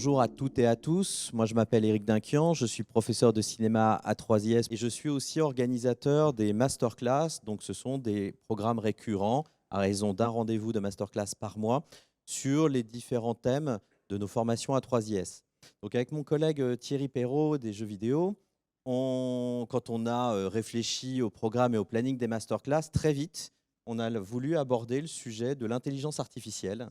bonjour à toutes et à tous. Moi, je m'appelle Éric Dinquian, je suis professeur de cinéma à 3IS et je suis aussi organisateur des masterclass. Donc, ce sont des programmes récurrents à raison d'un rendez-vous de masterclass par mois sur les différents thèmes de nos formations à 3IS. Donc, avec mon collègue Thierry Perrault des jeux vidéo, quand on a réfléchi au programme et au planning des masterclass, très vite, on a voulu aborder le sujet de l'intelligence artificielle.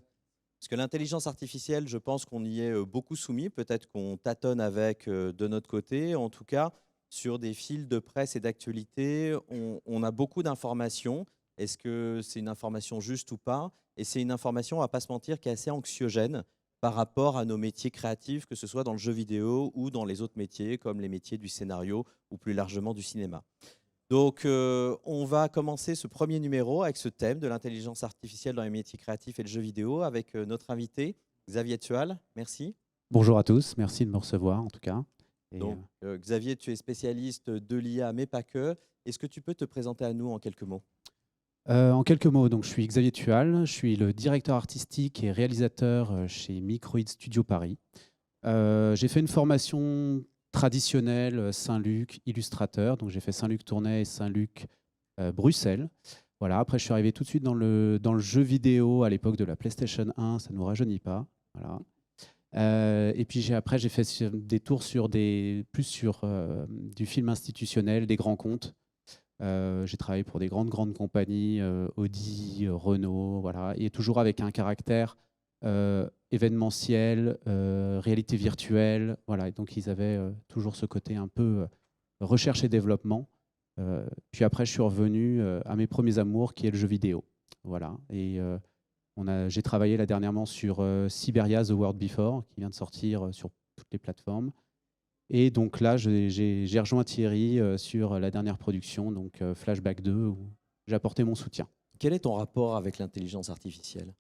Parce que l'intelligence artificielle, je pense qu'on y est beaucoup soumis. Peut-être qu'on tâtonne avec de notre côté. En tout cas, sur des fils de presse et d'actualité, on a beaucoup d'informations. Est-ce que c'est une information juste ou pas? Et c'est une information, on ne va pas se mentir, qui est assez anxiogène par rapport à nos métiers créatifs, que ce soit dans le jeu vidéo ou dans les autres métiers, comme les métiers du scénario ou plus largement du cinéma. Donc, on va commencer ce premier numéro avec ce thème de l'intelligence artificielle dans les métiers créatifs et le jeu vidéo avec notre invité, Xavier Thual. Merci. Bonjour à tous, merci de me recevoir en tout cas. Donc, Xavier, tu es spécialiste de l'IA, mais pas que. Est-ce que tu peux te présenter à nous en quelques mots? En quelques mots, donc, je suis Xavier Thual, je suis le directeur artistique et réalisateur chez Microïd Studio Paris. J'ai fait une formation traditionnelle Saint-Luc illustrateur, donc j'ai fait Saint-Luc Tournai et Saint-Luc Bruxelles. Voilà, après je suis arrivé tout de suite dans le jeu vidéo à l'époque de la PlayStation 1, ça ne nous rajeunit pas. Voilà. Et puis après j'ai fait des tours sur plus sur du film institutionnel, des grands comptes. J'ai travaillé pour des grandes compagnies, Audi, Renault, voilà, et toujours avec un caractère événementiel, réalité virtuelle, voilà. Et donc ils avaient toujours ce côté un peu recherche et développement. Puis après, je suis revenu à mes premiers amours, qui est le jeu vidéo, voilà. Et j'ai travaillé là dernièrement sur Siberia: The World Before, qui vient de sortir sur toutes les plateformes. Et donc là, j'ai rejoint Thierry sur la dernière production, donc Flashback 2, où j'ai apporté mon soutien. Quel est ton rapport avec l'intelligence artificielle?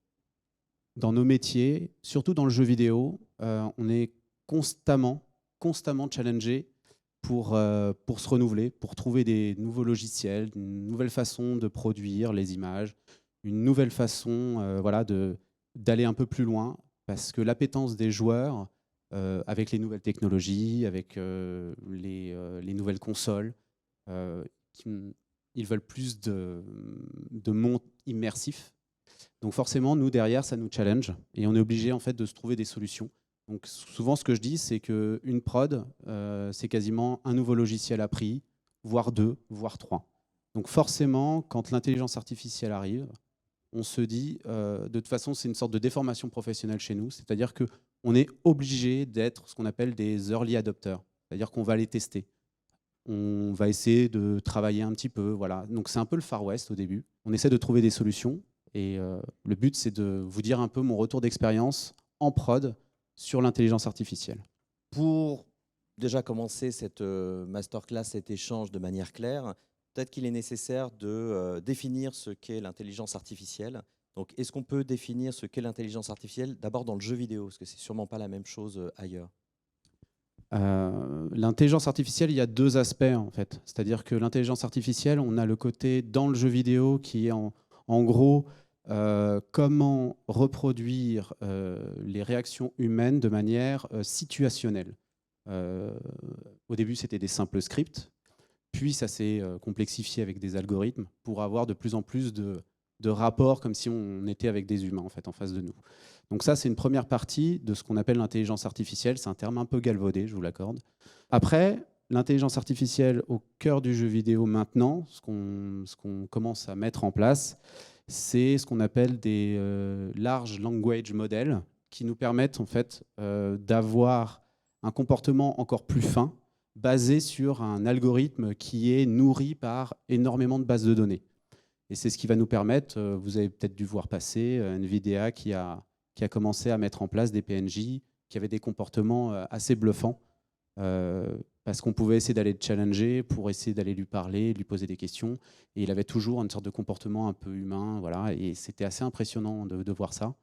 Dans nos métiers, surtout dans le jeu vidéo, on est constamment challengé pour se renouveler, pour trouver des nouveaux logiciels, une nouvelle façon de produire les images, une nouvelle façon voilà, d'aller un peu plus loin, parce que l'appétence des joueurs avec les nouvelles technologies, avec les nouvelles consoles, ils veulent plus de monde immersif. Donc forcément, nous, derrière, ça nous challenge et on est obligé en fait, de se trouver des solutions. Donc souvent, ce que je dis, c'est qu'une prod, c'est quasiment un nouveau logiciel appris, voire 2, voire 3. Donc forcément, quand l'intelligence artificielle arrive, on se dit, de toute façon, c'est une sorte de déformation professionnelle chez nous, c'est-à-dire qu'on est obligé d'être ce qu'on appelle des early adopters, c'est-à-dire qu'on va les tester. On va essayer de travailler un petit peu, voilà. Donc c'est un peu le Far West au début. On essaie de trouver des solutions et le but, c'est de vous dire un peu mon retour d'expérience en prod sur l'intelligence artificielle. Pour déjà commencer cette masterclass, cet échange de manière claire, peut-être qu'il est nécessaire de définir ce qu'est l'intelligence artificielle. Donc, est-ce qu'on peut définir ce qu'est l'intelligence artificielle d'abord dans le jeu vidéo, parce que c'est sûrement pas la même chose ailleurs? L'intelligence artificielle, il y a deux aspects en fait. C'est-à-dire que l'intelligence artificielle, on a le côté dans le jeu vidéo qui est en gros comment reproduire les réactions humaines de manière situationnelle. Au début, c'était des simples scripts, puis ça s'est complexifié avec des algorithmes pour avoir de plus en plus de rapports comme si on était avec des humains en fait, en face de nous. Donc ça, c'est une première partie de ce qu'on appelle l'intelligence artificielle. C'est un terme un peu galvaudé, je vous l'accorde. Après, l'intelligence artificielle au cœur du jeu vidéo maintenant, ce qu'on commence à mettre en place, c'est ce qu'on appelle des large language models qui nous permettent en fait d'avoir un comportement encore plus fin basé sur un algorithme qui est nourri par énormément de bases de données. Et c'est ce qui va nous permettre, vous avez peut-être dû voir passer, NVIDIA qui a commencé à mettre en place des PNJ qui avaient des comportements assez bluffants parce qu'on pouvait essayer d'aller le challenger pour essayer d'aller lui parler, lui poser des questions. Et il avait toujours une sorte de comportement un peu humain. Voilà, et c'était assez impressionnant de voir ça.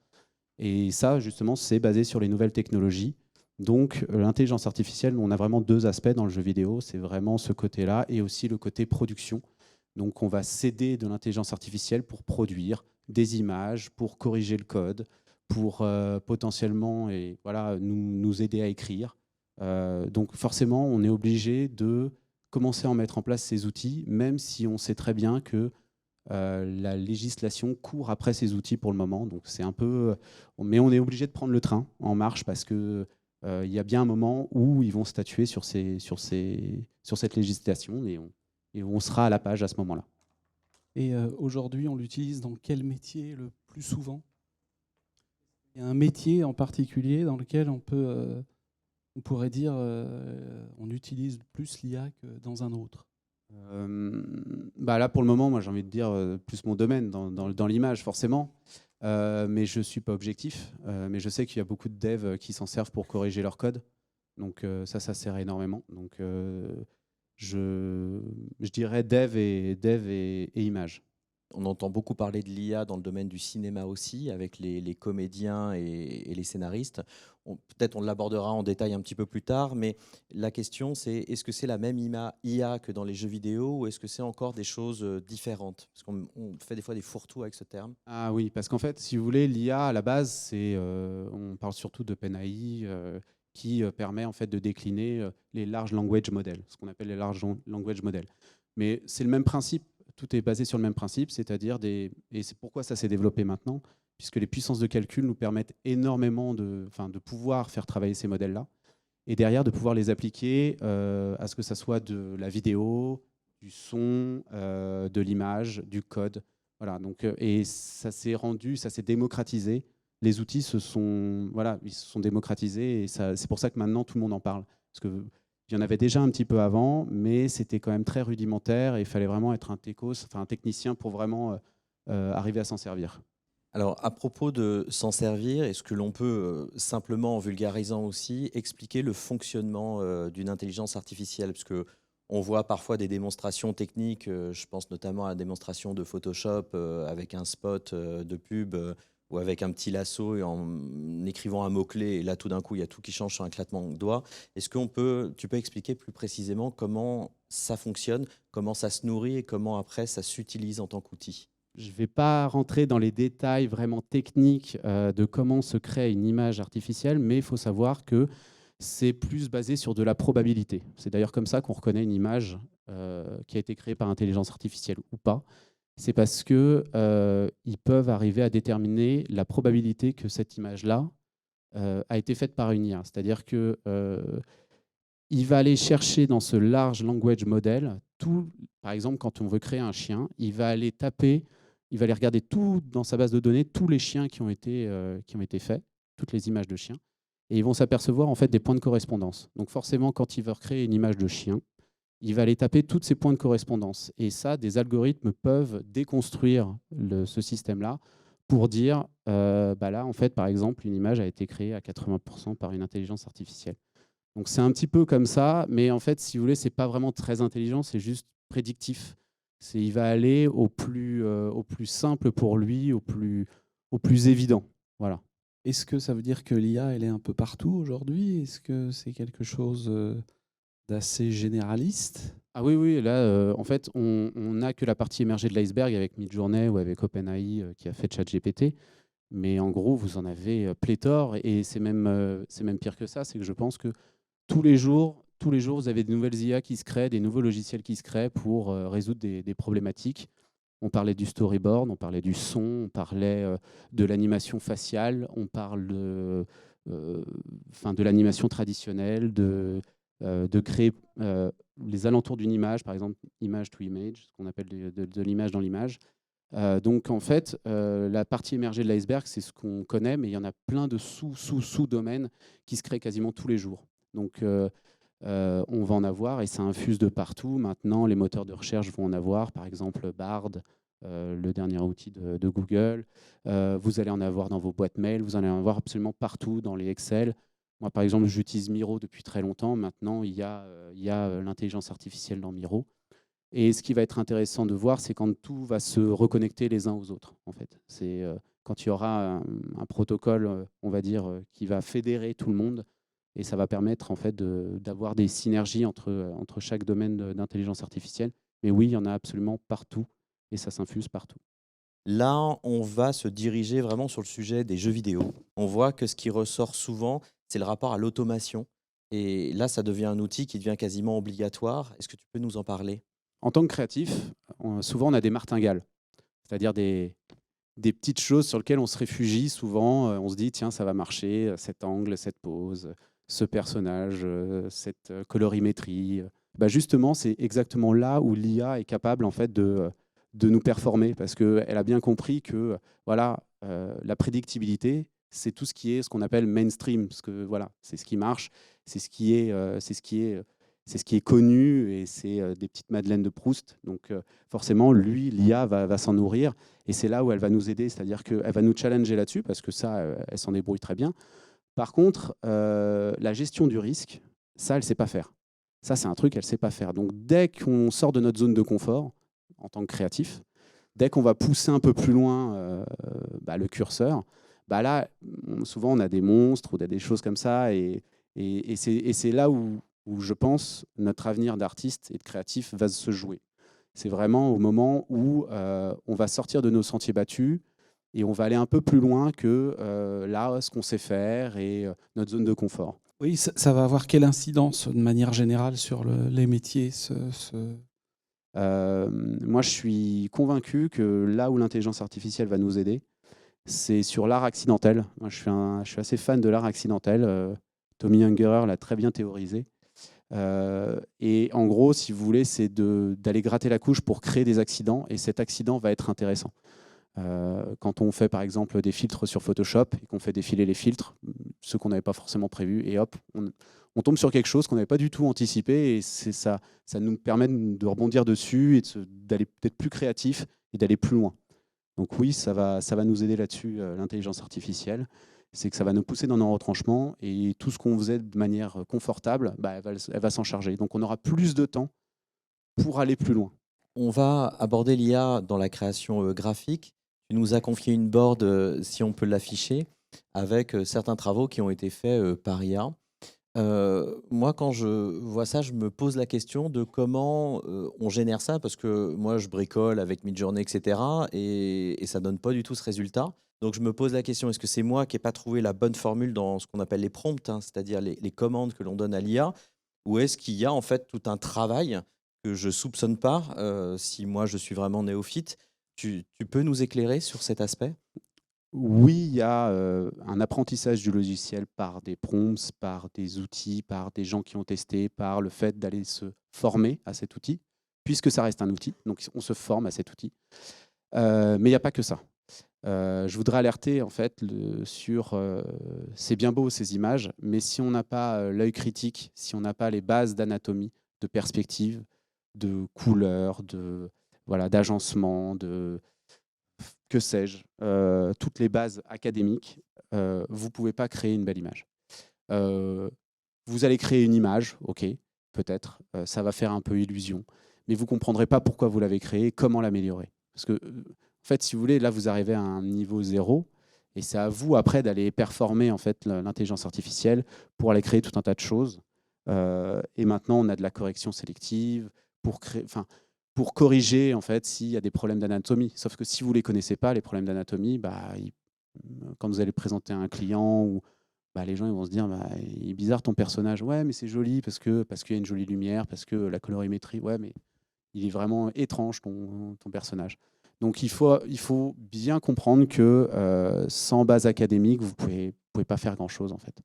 Et ça, justement, c'est basé sur les nouvelles technologies. Donc, l'intelligence artificielle, on a vraiment deux aspects dans le jeu vidéo. C'est vraiment ce côté-là et aussi le côté production. Donc, on va s'aider de l'intelligence artificielle pour produire des images, pour corriger le code, pour potentiellement et, voilà, nous aider à écrire. Donc forcément, on est obligé de commencer à en mettre en place ces outils, même si on sait très bien que la législation court après ces outils pour le moment. Donc c'est un peu, mais on est obligé de prendre le train en marche parce que il y a bien un moment où ils vont statuer sur cette législation et on sera à la page à ce moment-là. Et aujourd'hui, on l'utilise dans quel métier le plus souvent? Il y a un métier en particulier dans lequel on pourrait dire on utilise plus l'IA que dans un autre? Bah là, pour le moment, moi, j'ai envie de dire plus mon domaine dans l'image, forcément. Mais je ne suis pas objectif. Mais je sais qu'il y a beaucoup de devs qui s'en servent pour corriger leur code. Donc ça sert énormément. Donc je dirais dev et image. On entend beaucoup parler de l'IA dans le domaine du cinéma aussi, avec les comédiens et les scénaristes. Peut-être on l'abordera en détail un petit peu plus tard, mais la question c'est, est-ce que c'est la même IA que dans les jeux vidéo ou est-ce que c'est encore des choses différentes? Parce qu'on fait des fois des fourre-tout avec ce terme. Ah oui, parce qu'en fait, si vous voulez, l'IA à la base, on parle surtout d'OpenAI qui permet en fait de décliner les large language models, ce qu'on appelle les large language models. Mais c'est le même principe, tout est basé sur le même principe, c'est-à-dire et c'est pourquoi ça s'est développé maintenant, puisque les puissances de calcul nous permettent énormément de pouvoir faire travailler ces modèles-là, et derrière de pouvoir les appliquer à ce que ça soit de la vidéo, du son, de l'image, du code. Voilà, donc, et ça s'est démocratisé. Les outils ils se sont démocratisés et c'est pour ça que maintenant tout le monde en parle. Parce qu'il y en avait déjà un petit peu avant, mais c'était quand même très rudimentaire et il fallait vraiment être un technicien pour vraiment arriver à s'en servir. Alors, à propos de s'en servir, est-ce que l'on peut, simplement, en vulgarisant aussi, expliquer le fonctionnement d'une intelligence artificielle? Parce que on voit parfois des démonstrations techniques, je pense notamment à la démonstration de Photoshop avec un spot de pub ou avec un petit lasso et en écrivant un mot-clé, et là, tout d'un coup, il y a tout qui change sur un claquement de doigts. Tu peux expliquer plus précisément comment ça fonctionne, comment ça se nourrit et comment après ça s'utilise en tant qu'outil? Je ne vais pas rentrer dans les détails vraiment techniques de comment se crée une image artificielle, mais il faut savoir que c'est plus basé sur de la probabilité. C'est d'ailleurs comme ça qu'on reconnaît une image qui a été créée par intelligence artificielle ou pas. C'est parce qu'ils peuvent arriver à déterminer la probabilité que cette image-là a été faite par une IA. C'est-à-dire que il va aller chercher dans ce large language model par exemple, quand on veut créer un chien, il va aller regarder tout dans sa base de données, tous les chiens qui ont été faits, toutes les images de chiens, et ils vont s'apercevoir en fait des points de correspondance. Donc forcément, quand il veut recréer une image de chien, il va aller taper tous ces points de correspondance. Et ça, des algorithmes peuvent déconstruire ce système-là pour dire, bah là, en fait, par exemple, une image a été créée à 80% par une intelligence artificielle. Donc c'est un petit peu comme ça, mais en fait, si vous voulez, c'est pas vraiment très intelligent, c'est juste prédictif. Il va aller au plus simple pour lui, au plus évident. Voilà. Est-ce que ça veut dire que l'IA, elle est un peu partout aujourd'hui? Est-ce que c'est quelque chose d'assez généraliste? Ah oui, oui, là, en fait, on n'a que la partie émergée de l'iceberg avec Midjourney ou avec OpenAI qui a fait ChatGPT. Mais en gros, vous en avez pléthore et c'est même pire que ça. C'est que je pense que tous les jours, vous avez de nouvelles IA qui se créent, des nouveaux logiciels qui se créent pour résoudre des problématiques. On parlait du storyboard, on parlait du son, on parlait de l'animation faciale, on parle de l'animation traditionnelle, de créer les alentours d'une image, par exemple image to image, ce qu'on appelle de l'image dans l'image. Donc en fait, la partie émergée de l'iceberg, c'est ce qu'on connaît, mais il y en a plein de sous-domaines qui se créent quasiment tous les jours. Donc on va en avoir et ça infuse de partout. Maintenant, les moteurs de recherche vont en avoir, par exemple Bard, le dernier outil de Google. Vous allez en avoir dans vos boîtes mail, vous allez en avoir absolument partout dans les Excel. Moi, par exemple, j'utilise Miro depuis très longtemps. Maintenant, il y a l'intelligence artificielle dans Miro. Et ce qui va être intéressant de voir, c'est quand tout va se reconnecter les uns aux autres. En fait, c'est quand il y aura un protocole, on va dire, qui va fédérer tout le monde, et ça va permettre en fait d'avoir des synergies entre chaque domaine d'intelligence artificielle. Mais oui, il y en a absolument partout, et ça s'infuse partout. Là, on va se diriger vraiment sur le sujet des jeux vidéo. On voit que ce qui ressort souvent, c'est le rapport à l'automation. Et là, ça devient un outil qui devient quasiment obligatoire. Est-ce que tu peux nous en parler? En tant que créatif, souvent on a des martingales, c'est-à-dire des petites choses sur lesquelles on se réfugie souvent. On se dit, tiens, ça va marcher, cet angle, cette pose, ce personnage, cette colorimétrie. Bah justement, c'est exactement là où l'IA est capable en fait de nous performer, parce qu'elle a bien compris que voilà, la prédictibilité, c'est tout ce qui est ce qu'on appelle mainstream, parce que voilà, c'est ce qui marche, c'est ce qui est, c'est ce qui est connu, et c'est des petites madeleines de Proust. Donc forcément, lui, l'IA va s'en nourrir. Et c'est là où elle va nous aider, c'est-à-dire qu'elle va nous challenger là-dessus, parce que ça, elle s'en débrouille très bien. Par contre, la gestion du risque, ça, elle ne sait pas faire. Ça, c'est un truc qu'elle ne sait pas faire. Donc, dès qu'on sort de notre zone de confort, en tant que créatif, dès qu'on va pousser un peu plus loin le curseur, là, souvent, on a des monstres ou des choses comme ça. Et c'est là où je pense notre avenir d'artiste et de créatif va se jouer. C'est vraiment au moment où on va sortir de nos sentiers battus et on va aller un peu plus loin que là, ce qu'on sait faire et notre zone de confort. Oui, ça va avoir quelle incidence de manière générale sur les métiers Moi, je suis convaincu que là où l'intelligence artificielle va nous aider, c'est sur l'art accidentel. Moi, je suis assez fan de l'art accidentel. Tommy Ungerer l'a très bien théorisé. Et en gros, si vous voulez, c'est d'aller gratter la couche pour créer des accidents, et cet accident va être intéressant. Quand on fait par exemple des filtres sur Photoshop et qu'on fait défiler les filtres, ceux qu'on n'avait pas forcément prévus, et hop, on tombe sur quelque chose qu'on n'avait pas du tout anticipé, et ça nous permet de rebondir dessus et d'être plus créatif et d'aller plus loin. Donc oui, ça va nous aider là-dessus, l'intelligence artificielle. C'est que ça va nous pousser dans nos retranchements, et tout ce qu'on faisait de manière confortable, elle va s'en charger. Donc on aura plus de temps pour aller plus loin. On va aborder l'IA dans la création graphique. Tu nous as confié une board, si on peut l'afficher, avec certains travaux qui ont été faits par IA. Moi, quand je vois ça, je me pose la question de comment on génère ça, parce que moi, je bricole avec Midjourney, etc. Et ça donne pas du tout ce résultat. Donc, je me pose la question, est-ce que c'est moi qui n'ai pas trouvé la bonne formule dans ce qu'on appelle les prompts, hein, c'est-à-dire les commandes que l'on donne à l'IA, ou est-ce qu'il y a en fait tout un travail que je soupçonne pas, si moi je suis vraiment néophyte? Tu peux nous éclairer sur cet aspect? Oui, il y a un apprentissage du logiciel par des prompts, par des outils, par des gens qui ont testé, par le fait d'aller se former à cet outil, puisque ça reste un outil, donc on se forme à cet outil. Mais il n'y a pas que ça. Je voudrais alerter en fait sur c'est bien beau ces images, mais si on n'a pas l'œil critique, si on n'a pas les bases d'anatomie, de perspective, de couleur, d'agencement, que sais-je, toutes les bases académiques, vous ne pouvez pas créer une belle image. Vous allez créer une image, ok, peut-être, ça va faire un peu illusion, mais vous ne comprendrez pas pourquoi vous l'avez créée, comment l'améliorer. Parce que, en fait, si vous voulez, là, vous arrivez à un niveau 0, et c'est à vous, après, d'aller performer en fait, l'intelligence artificielle pour aller créer tout un tas de choses. Et maintenant, on a de la correction sélective pour corriger en fait, s'il y a des problèmes d'anatomie. Sauf que si vous ne les connaissez pas, les problèmes d'anatomie, quand vous allez présenter à un client, les gens ils vont se dire il est bizarre ton personnage. Ouais, mais c'est joli parce qu'il y a une jolie lumière, parce que la colorimétrie. Ouais, mais il est vraiment étrange ton personnage. Donc il faut bien comprendre que sans base académique, vous pouvez pas faire grand-chose en fait.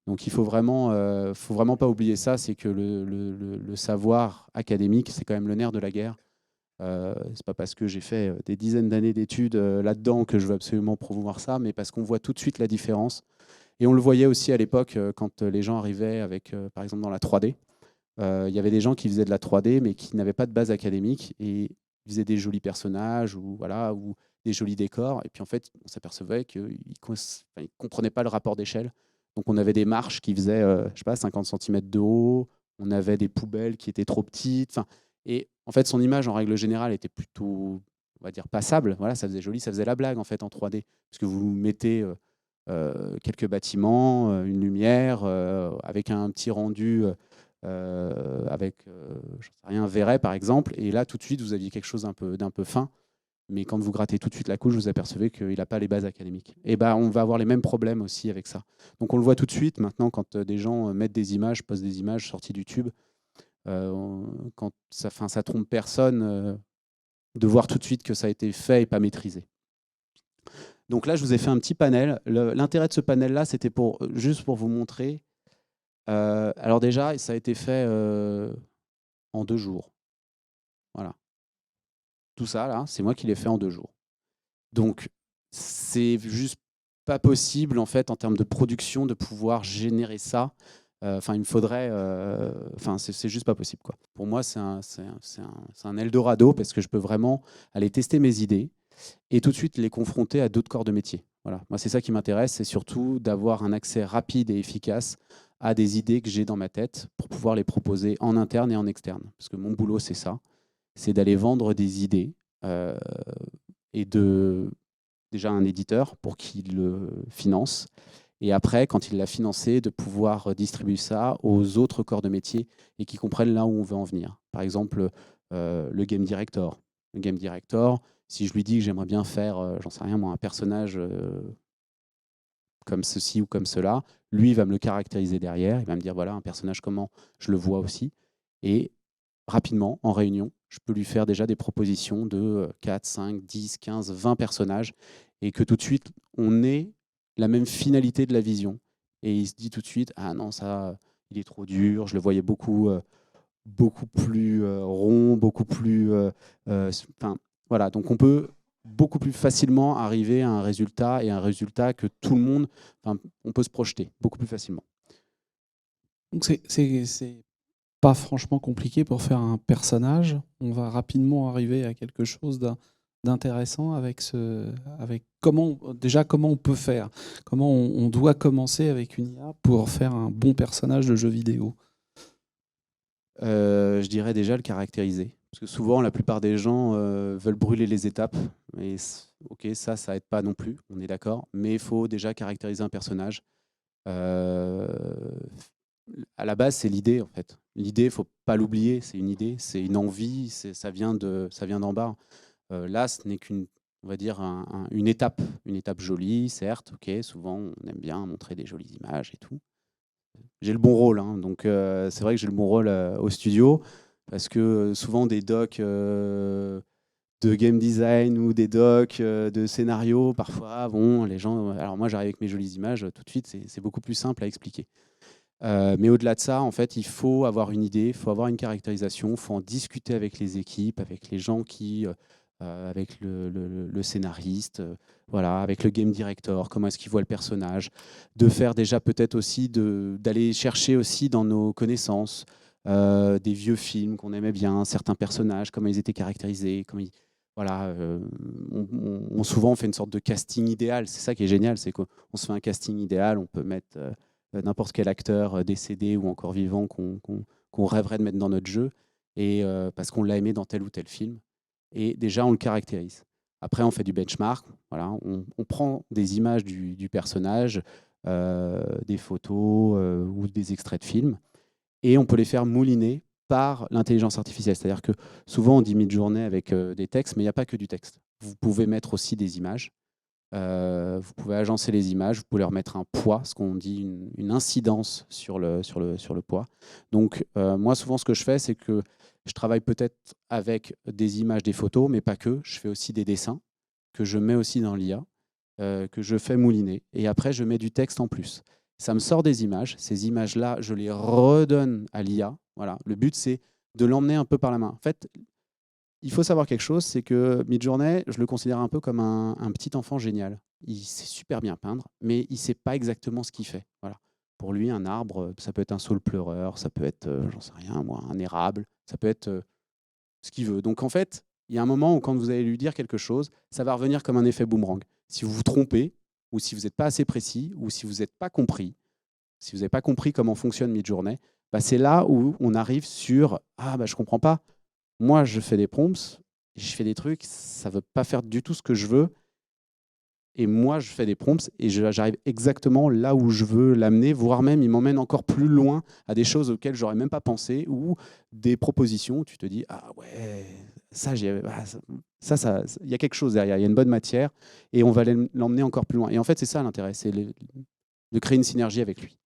Donc il faut vraiment pas oublier ça, c'est que le savoir académique, c'est quand même le nerf de la guerre. C'est pas parce que j'ai fait des dizaines d'années d'études là-dedans que je veux absolument promouvoir ça, mais parce qu'on voit tout de suite la différence. Et on le voyait aussi à l'époque quand les gens arrivaient avec, par exemple, dans la 3D. Il y avait des gens qui faisaient de la 3D, mais qui n'avaient pas de base académique, et ils faisaient des jolis personnages ou des jolis décors. Et puis en fait, on s'apercevait qu'ils ne comprenaient pas le rapport d'échelle. Donc on avait des marches qui faisaient, je sais pas, 50 cm de haut. On avait des poubelles qui étaient trop petites. Et en fait, son image, en règle générale, était plutôt, on va dire, passable. Voilà, ça faisait joli, ça faisait la blague en fait en 3D, parce que vous mettez quelques bâtiments, une lumière, avec un petit rendu, avec, j'en sais rien, un verret par exemple. Et là, tout de suite, vous aviez quelque chose d'un peu fin. mais quand vous grattez tout de suite la couche, vous apercevez qu'il n'a pas les bases académiques. Et ben, on va avoir les mêmes problèmes aussi avec ça. Donc on le voit tout de suite maintenant quand des gens mettent des images, postent des images sorties du tube, quand ça trompe personne de voir tout de suite que ça a été fait et pas maîtrisé. Donc là, je vous ai fait un petit panel. L'intérêt de ce panel-là, c'était juste pour vous montrer. Alors déjà, ça a été fait en 2 jours. Voilà. Tout ça, là, c'est moi qui l'ai fait en 2 jours. Donc, c'est juste pas possible, en fait, en termes de production, de pouvoir générer ça. Enfin, il me faudrait... Enfin, c'est juste pas possible, quoi. Pour moi, c'est un Eldorado parce que je peux vraiment aller tester mes idées et tout de suite les confronter à d'autres corps de métier. Voilà. Moi, c'est ça qui m'intéresse, c'est surtout d'avoir un accès rapide et efficace à des idées que j'ai dans ma tête pour pouvoir les proposer en interne et en externe. Parce que mon boulot, c'est ça, c'est d'aller vendre des idées et déjà un éditeur pour qu'il le finance. Et après, quand il l'a financé, de pouvoir distribuer ça aux autres corps de métier et qui comprennent là où on veut en venir. Par exemple, le game director. Le game director, si je lui dis que j'aimerais bien faire, j'en sais rien moi, un personnage comme ceci ou comme cela, lui il va me le caractériser derrière, il va me dire voilà un personnage comment je le vois aussi. Et rapidement, en réunion, je peux lui faire déjà des propositions de 4, 5, 10, 15, 20 personnages et que tout de suite, on ait la même finalité de la vision. Et il se dit tout de suite, ah non, ça, il est trop dur, je le voyais beaucoup plus rond, beaucoup plus... voilà, donc on peut beaucoup plus facilement arriver à un résultat et un résultat que tout le monde, on peut se projeter beaucoup plus facilement. Donc c'est pas franchement compliqué pour faire un personnage. On va rapidement arriver à quelque chose d'intéressant avec comment on peut faire, comment on doit commencer avec une IA pour faire un bon personnage de jeu vidéo. Je dirais déjà le caractériser. Parce que souvent, la plupart des gens veulent brûler les étapes. Et ok, ça aide pas non plus, on est d'accord. Mais il faut déjà caractériser un personnage. À la base, c'est l'idée, en fait. L'idée, il ne faut pas l'oublier, c'est une idée, c'est une envie, ça vient d'en bas. Là, ce n'est qu'une, on va dire, une étape jolie, certes. Ok, souvent, on aime bien montrer des jolies images et tout. J'ai le bon rôle, hein, donc c'est vrai que j'ai le bon rôle au studio, parce que souvent des docs de game design ou des docs de scénario, parfois, bon, les gens... Alors moi, j'arrive avec mes jolies images, tout de suite, c'est beaucoup plus simple à expliquer. Mais au-delà de ça, en fait, il faut avoir une idée, il faut avoir une caractérisation, il faut en discuter avec les équipes, avec les gens qui... avec le scénariste, voilà, avec le game director, comment est-ce qu'il voit le personnage, de faire déjà peut-être aussi, d'aller chercher aussi dans nos connaissances des vieux films qu'on aimait bien, certains personnages, comment ils étaient caractérisés, voilà, souvent on fait une sorte de casting idéal, c'est ça qui est génial, c'est qu'on se fait un casting idéal, on peut mettre n'importe quel acteur décédé ou encore vivant qu'on rêverait de mettre dans notre jeu, et parce qu'on l'a aimé dans tel ou tel film. Et déjà, on le caractérise. Après, on fait du benchmark. Voilà, on prend des images du personnage, des photos ou des extraits de films, et on peut les faire mouliner par l'intelligence artificielle. C'est-à-dire que souvent, on dit Midjourney avec des textes, mais il n'y a pas que du texte. Vous pouvez mettre aussi des images. Vous pouvez agencer les images, vous pouvez leur mettre un poids, ce qu'on dit une incidence sur le poids. Donc, moi, souvent, ce que je fais, c'est que je travaille peut-être avec des images, des photos, mais pas que. Je fais aussi des dessins que je mets aussi dans l'IA, que je fais mouliner. Et après, je mets du texte en plus. Ça me sort des images. Ces images-là, je les redonne à l'IA. Voilà. Le but, c'est de l'emmener un peu par la main. En fait, il faut savoir quelque chose, c'est que Midjourney, je le considère un peu comme un petit enfant génial. Il sait super bien peindre, mais il ne sait pas exactement ce qu'il fait. Voilà. Pour lui, un arbre, ça peut être un saule pleureur, ça peut être, j'en sais rien, moi, un érable, ça peut être ce qu'il veut. Donc en fait, il y a un moment où quand vous allez lui dire quelque chose, ça va revenir comme un effet boomerang. Si vous vous trompez, ou si vous n'êtes pas assez précis, ou si vous n'êtes pas compris, si vous n'avez pas compris comment fonctionne Midjourney, bah c'est là où on arrive sur « Ah, bah, je ne comprends pas. Moi, je fais des prompts, je fais des trucs, ça ne veut pas faire du tout ce que je veux. Et moi, je fais des prompts et j'arrive exactement là où je veux l'amener, voire même, il m'emmène encore plus loin à des choses auxquelles je n'aurais même pas pensé ou des propositions où tu te dis « Ah ouais, ça, il y a quelque chose derrière, il y a une bonne matière, et on va l'emmener encore plus loin. Et en fait, c'est ça l'intérêt, c'est de créer une synergie avec lui.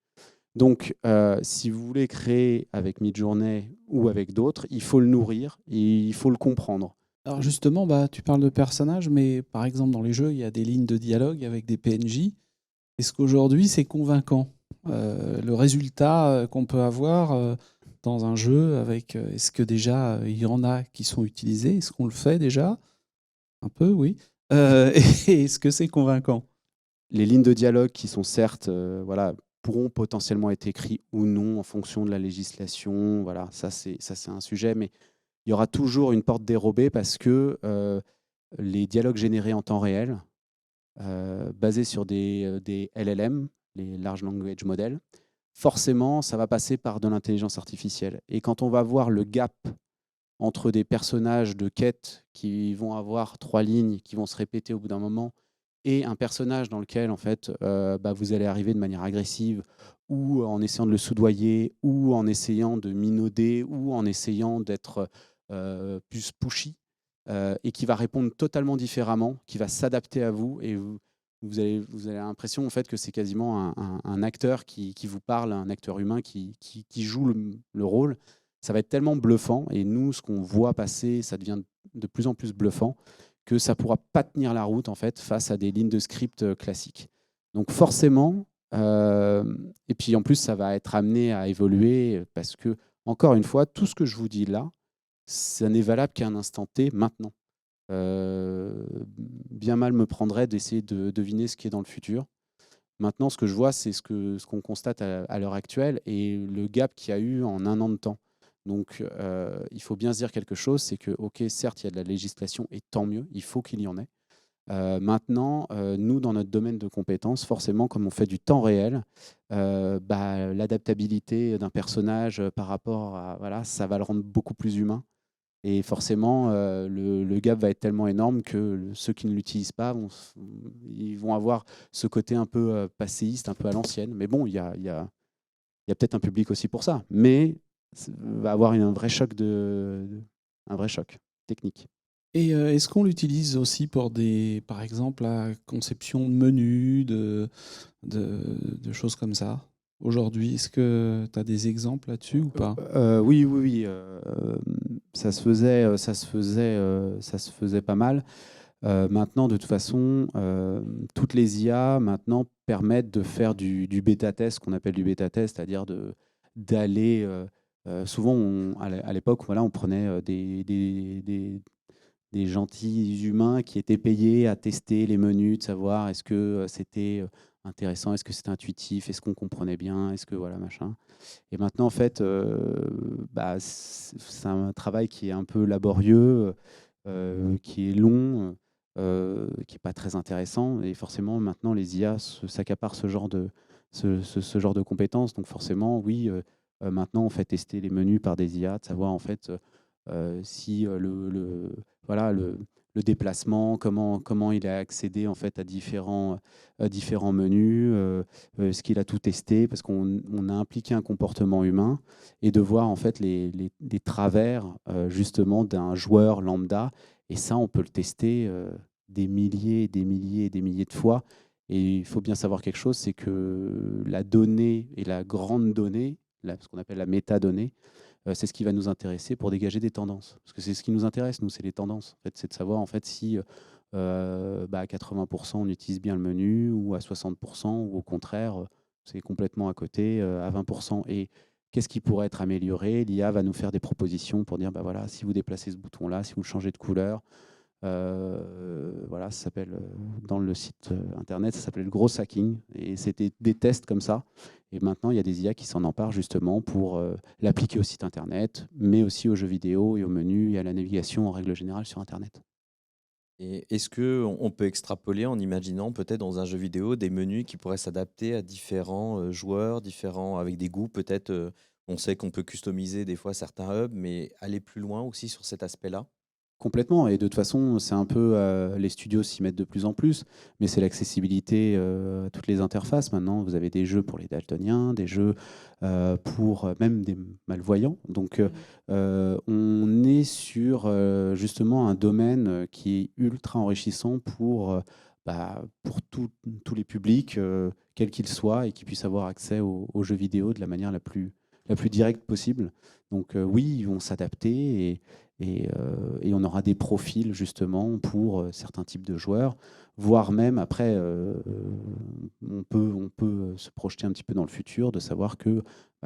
Donc, si vous voulez créer avec Midjourney ou avec d'autres, il faut le nourrir et il faut le comprendre. Alors justement, tu parles de personnages, mais par exemple dans les jeux, il y a des lignes de dialogue avec des PNJ. Est-ce qu'aujourd'hui c'est convaincant le résultat qu'on peut avoir dans un jeu avec est-ce que déjà il y en a qui sont utilisés? Est-ce qu'on le fait déjà? Un peu, oui. Et est-ce que c'est convaincant? Les lignes de dialogue qui sont certes, pourront potentiellement être écrites ou non en fonction de la législation. Voilà, ça c'est un sujet, mais il y aura toujours une porte dérobée parce que les dialogues générés en temps réel, basés sur des LLM, les Large Language Models, forcément, ça va passer par de l'intelligence artificielle. Et quand on va voir le gap entre des personnages de quête qui vont avoir 3 lignes, qui vont se répéter au bout d'un moment, et un personnage dans lequel en fait, vous allez arriver de manière agressive, ou en essayant de le soudoyer, ou en essayant de minauder, ou en essayant d'être plus pushy, et qui va répondre totalement différemment, qui va s'adapter à vous, et vous avez l'impression en fait que c'est quasiment un acteur qui vous parle, un acteur humain qui joue le rôle. Ça va être tellement bluffant, et nous, ce qu'on voit passer, ça devient de plus en plus bluffant, que ça ne pourra pas tenir la route en fait, face à des lignes de script classiques. Donc forcément, et puis en plus, ça va être amené à évoluer, parce que, encore une fois, tout ce que je vous dis là, ça n'est valable qu'à un instant T, maintenant. Bien mal me prendrait d'essayer de deviner ce qui est dans le futur. Maintenant, ce que je vois, c'est ce qu'on constate à l'heure actuelle, et le gap qu'il y a eu en 1 an de temps. Donc, il faut bien se dire quelque chose, c'est que, ok, certes, il y a de la législation, et tant mieux, il faut qu'il y en ait. Maintenant, nous, dans notre domaine de compétences, forcément, comme on fait du temps réel, l'adaptabilité d'un personnage par rapport à... Voilà, ça va le rendre beaucoup plus humain. Et forcément, le gap va être tellement énorme que ceux qui ne l'utilisent pas, ils vont avoir ce côté un peu passéiste, un peu à l'ancienne. Mais bon, il y a peut-être un public aussi pour ça. Mais va avoir un vrai choc technique. Et est-ce qu'on l'utilise aussi pour par exemple, la conception de menus, de choses comme ça aujourd'hui? Est-ce que tu as des exemples là-dessus ou pas? Oui. Ça se faisait pas mal. Maintenant, de toute façon, toutes les IA maintenant permettent de faire du bêta-test, qu'on appelle du bêta-test, c'est-à-dire d'aller... souvent, à l'époque, voilà, on prenait des gentils humains qui étaient payés à tester les menus, de savoir est-ce que c'était intéressant, est-ce que c'était intuitif, est-ce qu'on comprenait bien, est-ce que voilà, machin. Et maintenant, en fait, c'est un travail qui est un peu laborieux, qui est long, qui n'est pas très intéressant. Et forcément, maintenant, les IA s'accaparent ce genre de compétences. Donc forcément, oui, maintenant, on fait tester les menus par des IA, de savoir en fait si le déplacement, comment il a accédé en fait à différents menus, ce qu'il a tout testé, parce qu'on a impliqué un comportement humain, et de voir en fait les travers justement d'un joueur lambda. Et ça, on peut le tester des milliers, des milliers et des milliers de fois. Et il faut bien savoir quelque chose, c'est que la donnée et la grande donnée, ce qu'on appelle la métadonnée, c'est ce qui va nous intéresser pour dégager des tendances. Parce que c'est ce qui nous intéresse, nous, c'est les tendances. En fait, c'est de savoir en fait, si à 80% on utilise bien le menu, ou à 60%, ou au contraire, c'est complètement à côté, à 20%. Et qu'est-ce qui pourrait être amélioré? L'IA va nous faire des propositions pour dire, voilà, si vous déplacez ce bouton-là, si vous le changez de couleur, voilà, ça s'appelle, dans le site internet, ça s'appelait le gros hacking, et c'était des tests comme ça. Et maintenant, il y a des IA qui s'en emparent justement pour l'appliquer au site internet, mais aussi aux jeux vidéo et aux menus et à la navigation en règle générale sur internet. Et est-ce qu'on peut extrapoler en imaginant peut-être dans un jeu vidéo des menus qui pourraient s'adapter à différents joueurs, différents, avec des goûts peut-être on sait qu'on peut customiser des fois certains hubs, mais aller plus loin aussi sur cet aspect-là? Complètement, et de toute façon, c'est un peu, les studios s'y mettent de plus en plus, mais c'est l'accessibilité à toutes les interfaces. Maintenant, vous avez des jeux pour les daltoniens, des jeux pour même des malvoyants. Donc, on est sur justement un domaine qui est ultra enrichissant pour tous les publics, quels qu'ils soient, et qui puissent avoir accès aux jeux vidéo de la manière la plus directe possible. Donc oui, ils vont s'adapter et on aura des profils justement pour certains types de joueurs, voire même après, on peut se projeter un petit peu dans le futur, de savoir que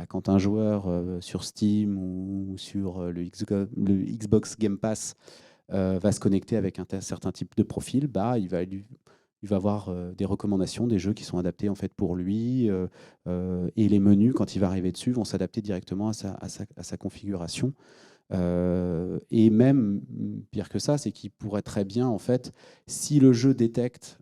quand un joueur sur Steam ou sur le Xbox Game Pass va se connecter avec un certain type de profil, il va avoir des recommandations, des jeux qui sont adaptés en fait pour lui, et les menus, quand il va arriver dessus, vont s'adapter directement à sa configuration. Et même pire que ça, c'est qu'il pourrait très bien, en fait, si le jeu détecte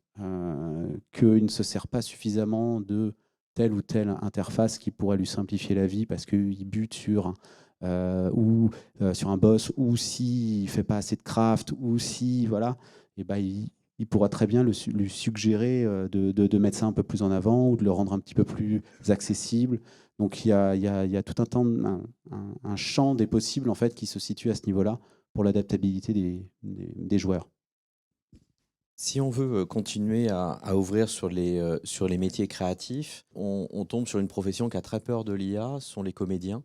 qu'il ne se sert pas suffisamment de telle ou telle interface qui pourrait lui simplifier la vie parce qu'il bute sur sur un boss, ou s'il ne fait pas assez de craft, ou si voilà, et ben, il pourra très bien lui suggérer de mettre ça un peu plus en avant, ou de le rendre un petit peu plus accessible. Donc il y a tout un champ des possibles en fait, qui se situe à ce niveau-là pour l'adaptabilité des joueurs. Si on veut continuer à ouvrir sur les métiers créatifs, on tombe sur une profession qui a très peur de l'IA, ce sont les comédiens,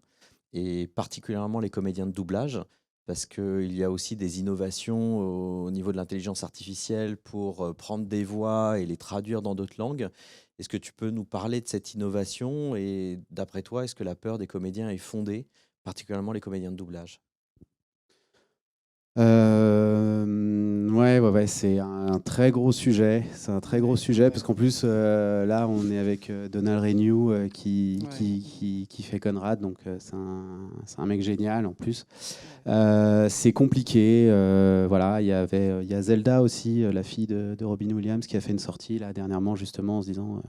et particulièrement les comédiens de doublage, parce qu'il y a aussi des innovations au niveau de l'intelligence artificielle pour prendre des voix et les traduire dans d'autres langues. Est-ce que tu peux nous parler de cette innovation et d'après toi, est-ce que la peur des comédiens est fondée, particulièrement les comédiens de doublage? Ouais, c'est un très gros sujet. C'est un très gros sujet parce qu'en plus, là, on est avec Donald Renew qui fait Conrad, donc c'est un mec génial en plus. C'est compliqué. Voilà, il y a Zelda aussi, la fille de Robin Williams, qui a fait une sortie là dernièrement justement en se disant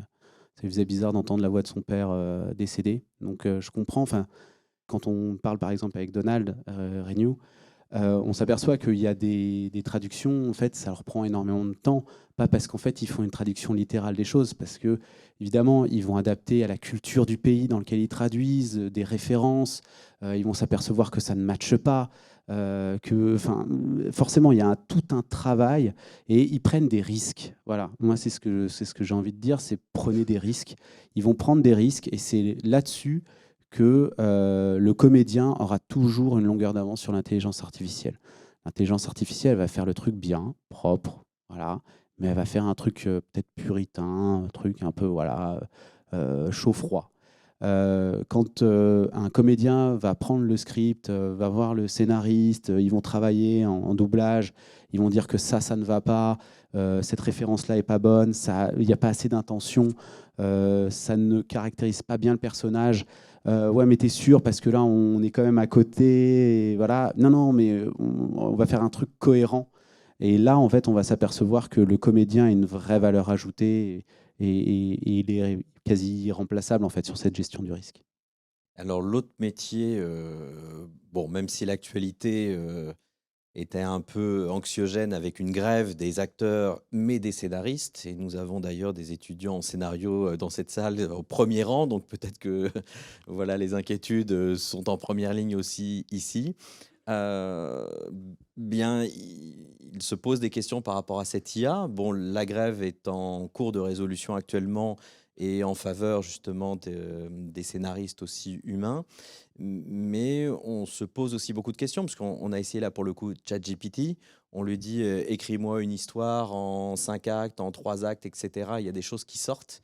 ça lui faisait bizarre d'entendre la voix de son père décédé. Donc je comprends. Enfin, quand on parle par exemple avec Donald Renew, on s'aperçoit qu'il y a des traductions, en fait, ça leur prend énormément de temps, pas parce qu'en fait, ils font une traduction littérale des choses, parce que, évidemment, ils vont adapter à la culture du pays dans lequel ils traduisent, des références, ils vont s'apercevoir que ça ne matche pas, forcément, il y a tout un travail, et ils prennent des risques. Voilà, moi, c'est ce que j'ai envie de dire, c'est prenez des risques. Ils vont prendre des risques, et c'est là-dessus que le comédien aura toujours une longueur d'avance sur l'intelligence artificielle. L'intelligence artificielle va faire le truc bien, propre, voilà, mais elle va faire un truc peut-être puritain, un truc un peu voilà, chaud-froid. Quand un comédien va prendre le script, va voir le scénariste, ils vont travailler en doublage, ils vont dire que ça ne va pas, cette référence-là n'est pas bonne, il n'y a pas assez d'intention, ça ne caractérise pas bien le personnage. Ouais, mais t'es sûr parce que là, on est quand même à côté. Et voilà. Non, mais on va faire un truc cohérent. Et là, en fait, on va s'apercevoir que le comédien a une vraie valeur ajoutée et il est quasi irremplaçable en fait sur cette gestion du risque. Alors l'autre métier, bon, même si l'actualité était un peu anxiogène avec une grève des acteurs, mais des scénaristes. Et nous avons d'ailleurs des étudiants en scénario dans cette salle au premier rang, donc peut-être que voilà, les inquiétudes sont en première ligne aussi ici. Euh, Bien, il se pose des questions par rapport à cette IA. Bon, la grève est en cours de résolution actuellement et en faveur justement des scénaristes aussi humains. Mais on se pose aussi beaucoup de questions, parce qu'on a essayé là pour le coup ChatGPT. On lui dit écris-moi une histoire en 5 actes, en 3 actes, etc. Il y a des choses qui sortent.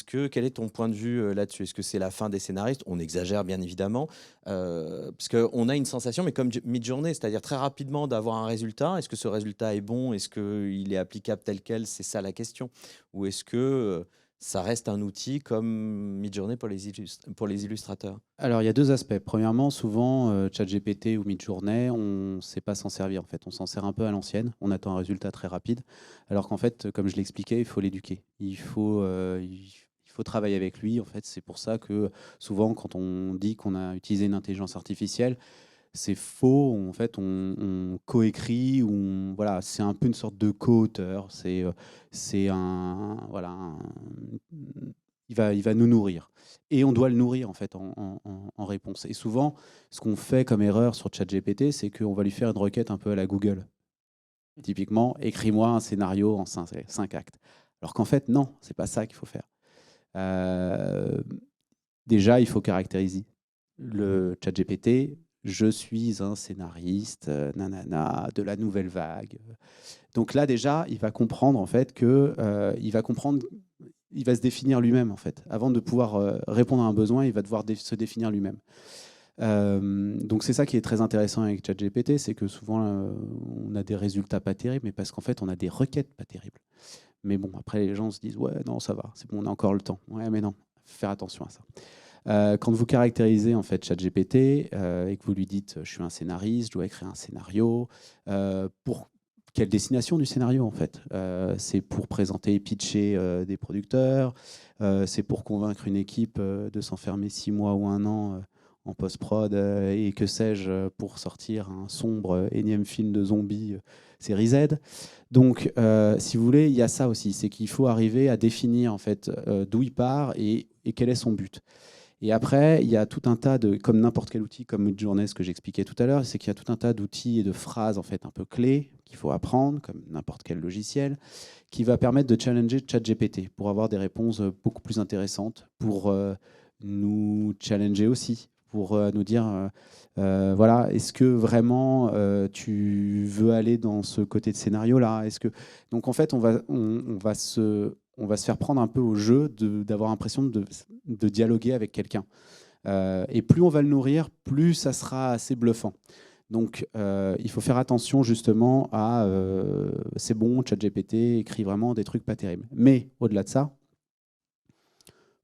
Quel est ton point de vue là-dessus? Est-ce que c'est la fin des scénaristes? On exagère bien évidemment, parce qu'on a une sensation, mais comme Midjourney, c'est-à-dire très rapidement d'avoir un résultat. Est-ce que ce résultat est bon? Est-ce qu'il est applicable tel quel? C'est ça la question. Ou est-ce que ça reste un outil comme Midjourney pour les illustrateurs? Alors, il y a deux aspects. Premièrement, souvent, ChatGPT ou Midjourney, on ne sait pas s'en servir. En fait, on s'en sert un peu à l'ancienne. On attend un résultat très rapide. Alors qu'en fait, comme je l'expliquais, il faut l'éduquer. Il faut travailler avec lui. En fait, c'est pour ça que souvent, quand on dit qu'on a utilisé une intelligence artificielle, c'est faux. En fait, on coécrit, voilà, c'est un peu une sorte de co-auteur. Voilà, il va nous nourrir. Et on doit le nourrir en fait en réponse. Et souvent, ce qu'on fait comme erreur sur ChatGPT, c'est qu'on va lui faire une requête un peu à la Google. Typiquement, écris-moi un scénario en 5 actes. Alors qu'en fait, non, c'est pas ça qu'il faut faire. Déjà, il faut caractériser le ChatGPT. Je suis un scénariste, nanana, de la nouvelle vague. Donc là, déjà, il va comprendre en fait que il va se définir lui-même en fait. Avant de pouvoir répondre à un besoin, il va devoir se définir lui-même. Donc c'est ça qui est très intéressant avec ChatGPT, c'est que souvent on a des résultats pas terribles, mais parce qu'en fait on a des requêtes pas terribles. Mais bon, après les gens se disent ouais non ça va, c'est bon, on a encore le temps. Ouais mais non, faire attention à ça. Quand vous caractérisez en fait ChatGPT et que vous lui dites je suis un scénariste, je dois écrire un scénario, pour quelle destination du scénario en fait c'est pour présenter et pitcher des producteurs, c'est pour convaincre une équipe de s'enfermer 6 mois ou 1 an en post-prod et que sais-je pour sortir un sombre énième film de zombies série Z. Donc, si vous voulez, il y a ça aussi, c'est qu'il faut arriver à définir en fait d'où il part et quel est son but. Et après, il y a tout un tas de, comme n'importe quel outil, comme Midjourney, ce que j'expliquais tout à l'heure, c'est qu'il y a tout un tas d'outils et de phrases en fait un peu clés qu'il faut apprendre, comme n'importe quel logiciel, qui va permettre de challenger ChatGPT pour avoir des réponses beaucoup plus intéressantes, pour nous challenger aussi, pour nous dire, voilà, est-ce que vraiment tu veux aller dans ce côté de scénario-là ? Donc en fait, on va se faire prendre un peu au jeu d'avoir l'impression de dialoguer avec quelqu'un. Et plus on va le nourrir, plus ça sera assez bluffant. Donc il faut faire attention justement à c'est bon, ChatGPT écrit vraiment des trucs pas terribles. Mais au-delà de ça,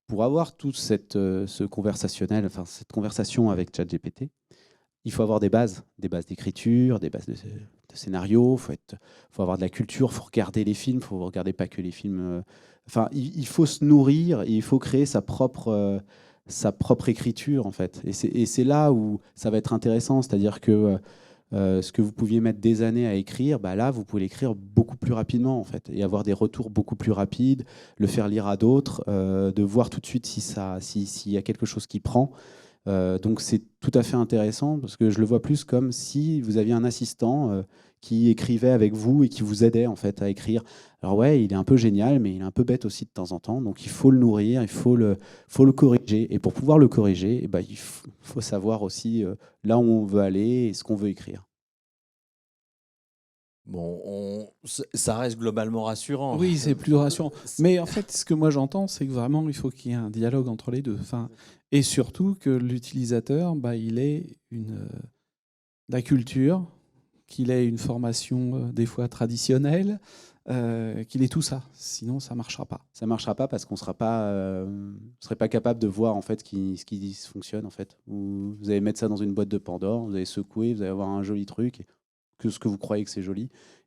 pour avoir tout ce conversationnel, enfin cette conversation avec ChatGPT, il faut avoir des bases d'écriture, des bases de scénario, faut avoir de la culture, il faut regarder les films, il faut regarder pas que les films. Enfin, il faut se nourrir et il faut créer sa propre écriture en fait. Et c'est là où ça va être intéressant, c'est-à-dire que ce que vous pouviez mettre des années à écrire, bah là, vous pouvez l'écrire beaucoup plus rapidement en fait, et avoir des retours beaucoup plus rapides, le faire lire à d'autres, de voir tout de suite s'il y a quelque chose qui prend. Donc c'est tout à fait intéressant parce que je le vois plus comme si vous aviez un assistant qui écrivait avec vous et qui vous aidait en fait à écrire. Alors ouais, il est un peu génial, mais il est un peu bête aussi de temps en temps. Donc il faut le nourrir, il faut le corriger. Et pour pouvoir le corriger, eh ben, il faut savoir aussi là où on veut aller et ce qu'on veut écrire. Bon, ça reste globalement rassurant. Oui, c'est plus rassurant. Mais en fait, ce que moi j'entends, c'est que vraiment, il faut qu'il y ait un dialogue entre les deux. Enfin, et surtout que l'utilisateur, bah, il ait la culture, qu'il ait une formation des fois traditionnelle, qu'il ait tout ça. Sinon, ça ne marchera pas. Ça ne marchera pas parce qu'on ne serait pas capable de voir en fait, ce qui fonctionne. En fait. Vous allez mettre ça dans une boîte de Pandore, vous allez secouer, vous allez avoir un joli truc. Que ce que vous croyez que c'est joli.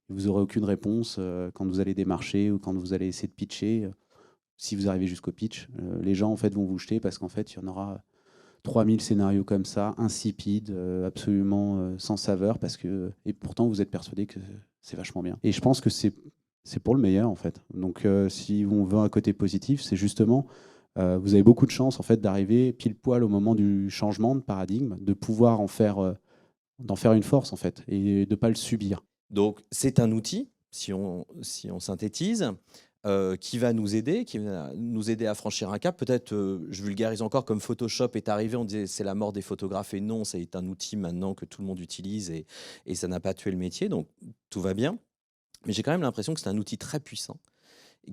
Et vous n'aurez aucune réponse quand vous allez démarcher ou quand vous allez essayer de pitcher. Si vous arrivez jusqu'au pitch, les gens en fait, vont vous jeter parce qu'en fait, il y en aura 3000 scénarios comme ça, insipides, absolument sans saveur, et pourtant vous êtes persuadé que c'est vachement bien. Et je pense que c'est pour le meilleur en fait. Donc si on veut un côté positif, c'est justement vous avez beaucoup de chance en fait d'arriver pile poil au moment du changement de paradigme, de pouvoir d'en faire une force en fait et de ne pas le subir. Donc c'est un outil, si on synthétise, qui va nous aider à franchir un cap. Peut-être, je vulgarise encore, comme Photoshop est arrivé, on disait c'est la mort des photographes, et non, c'est un outil maintenant que tout le monde utilise et ça n'a pas tué le métier, donc tout va bien. Mais j'ai quand même l'impression que c'est un outil très puissant,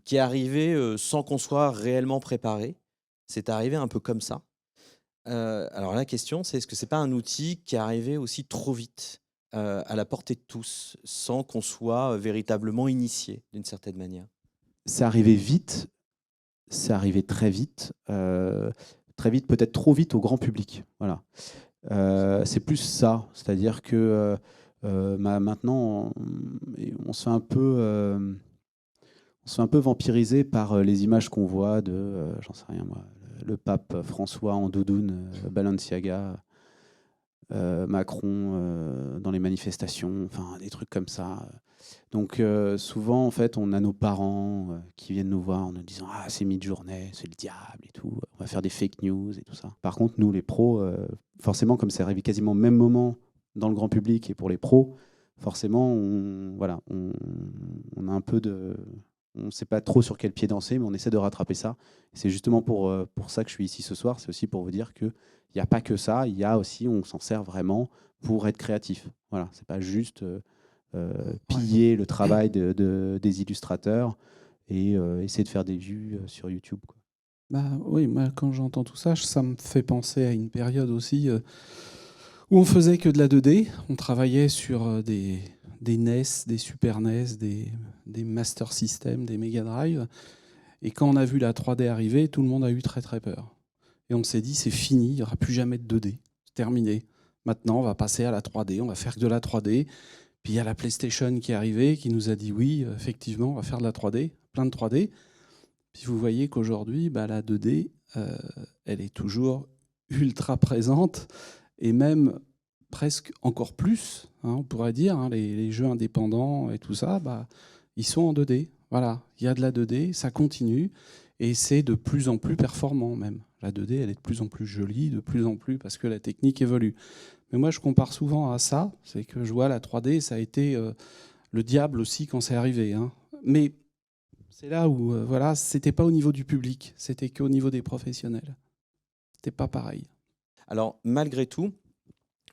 qui est arrivé sans qu'on soit réellement préparé. C'est arrivé un peu comme ça. Alors la question, c'est est-ce que c'est pas un outil qui est arrivé aussi trop vite, à la portée de tous, sans qu'on soit véritablement initié d'une certaine manière? C'est arrivé vite, c'est arrivé très vite, peut-être trop vite au grand public. Voilà. C'est plus ça, c'est-à-dire que maintenant, on se fait un peu vampiriser par les images qu'on voit de, j'en sais rien moi, le pape François en doudoune, Balenciaga, Macron dans les manifestations, enfin des trucs comme ça. Donc souvent, en fait, on a nos parents qui viennent nous voir en nous disant ah c'est Midjourney, c'est le diable et tout, on va faire des fake news et tout ça. Par contre, nous les pros, forcément, comme c'est arrivé quasiment au même moment dans le grand public et pour les pros, forcément, on a un peu de, on ne sait pas trop sur quel pied danser, mais on essaie de rattraper ça. C'est justement pour ça que je suis ici ce soir. C'est aussi pour vous dire qu'il n'y a pas que ça, il y a aussi, on s'en sert vraiment pour être créatif. Voilà, c'est pas juste piller le travail des illustrateurs et essayer de faire des vues sur YouTube, quoi. Bah oui, moi quand j'entends tout ça, ça me fait penser à une période aussi où on faisait que de la 2D. On travaillait sur des NES, des Super NES, des Master System, des Mega Drive. Et quand on a vu la 3D arriver, tout le monde a eu très très peur. Et on s'est dit, c'est fini, il n'y aura plus jamais de 2D. C'est terminé. Maintenant, on va passer à la 3D, on va faire que de la 3D. Puis il y a la PlayStation qui est arrivée, qui nous a dit, oui, effectivement, on va faire de la 3D, plein de 3D. Puis vous voyez qu'aujourd'hui, la 2D, elle est toujours ultra présente, et même presque encore plus, on pourrait dire, les jeux indépendants et tout ça, ils sont en 2D. Voilà, il y a de la 2D, ça continue, et c'est de plus en plus performant même. La 2D, elle est de plus en plus jolie, de plus en plus, parce que la technique évolue. Mais moi, je compare souvent à ça, c'est que je vois la 3D, ça a été le diable aussi quand c'est arrivé. Mais c'est là où, c'était pas au niveau du public, c'était qu'au niveau des professionnels. C'était pas pareil. Alors, malgré tout,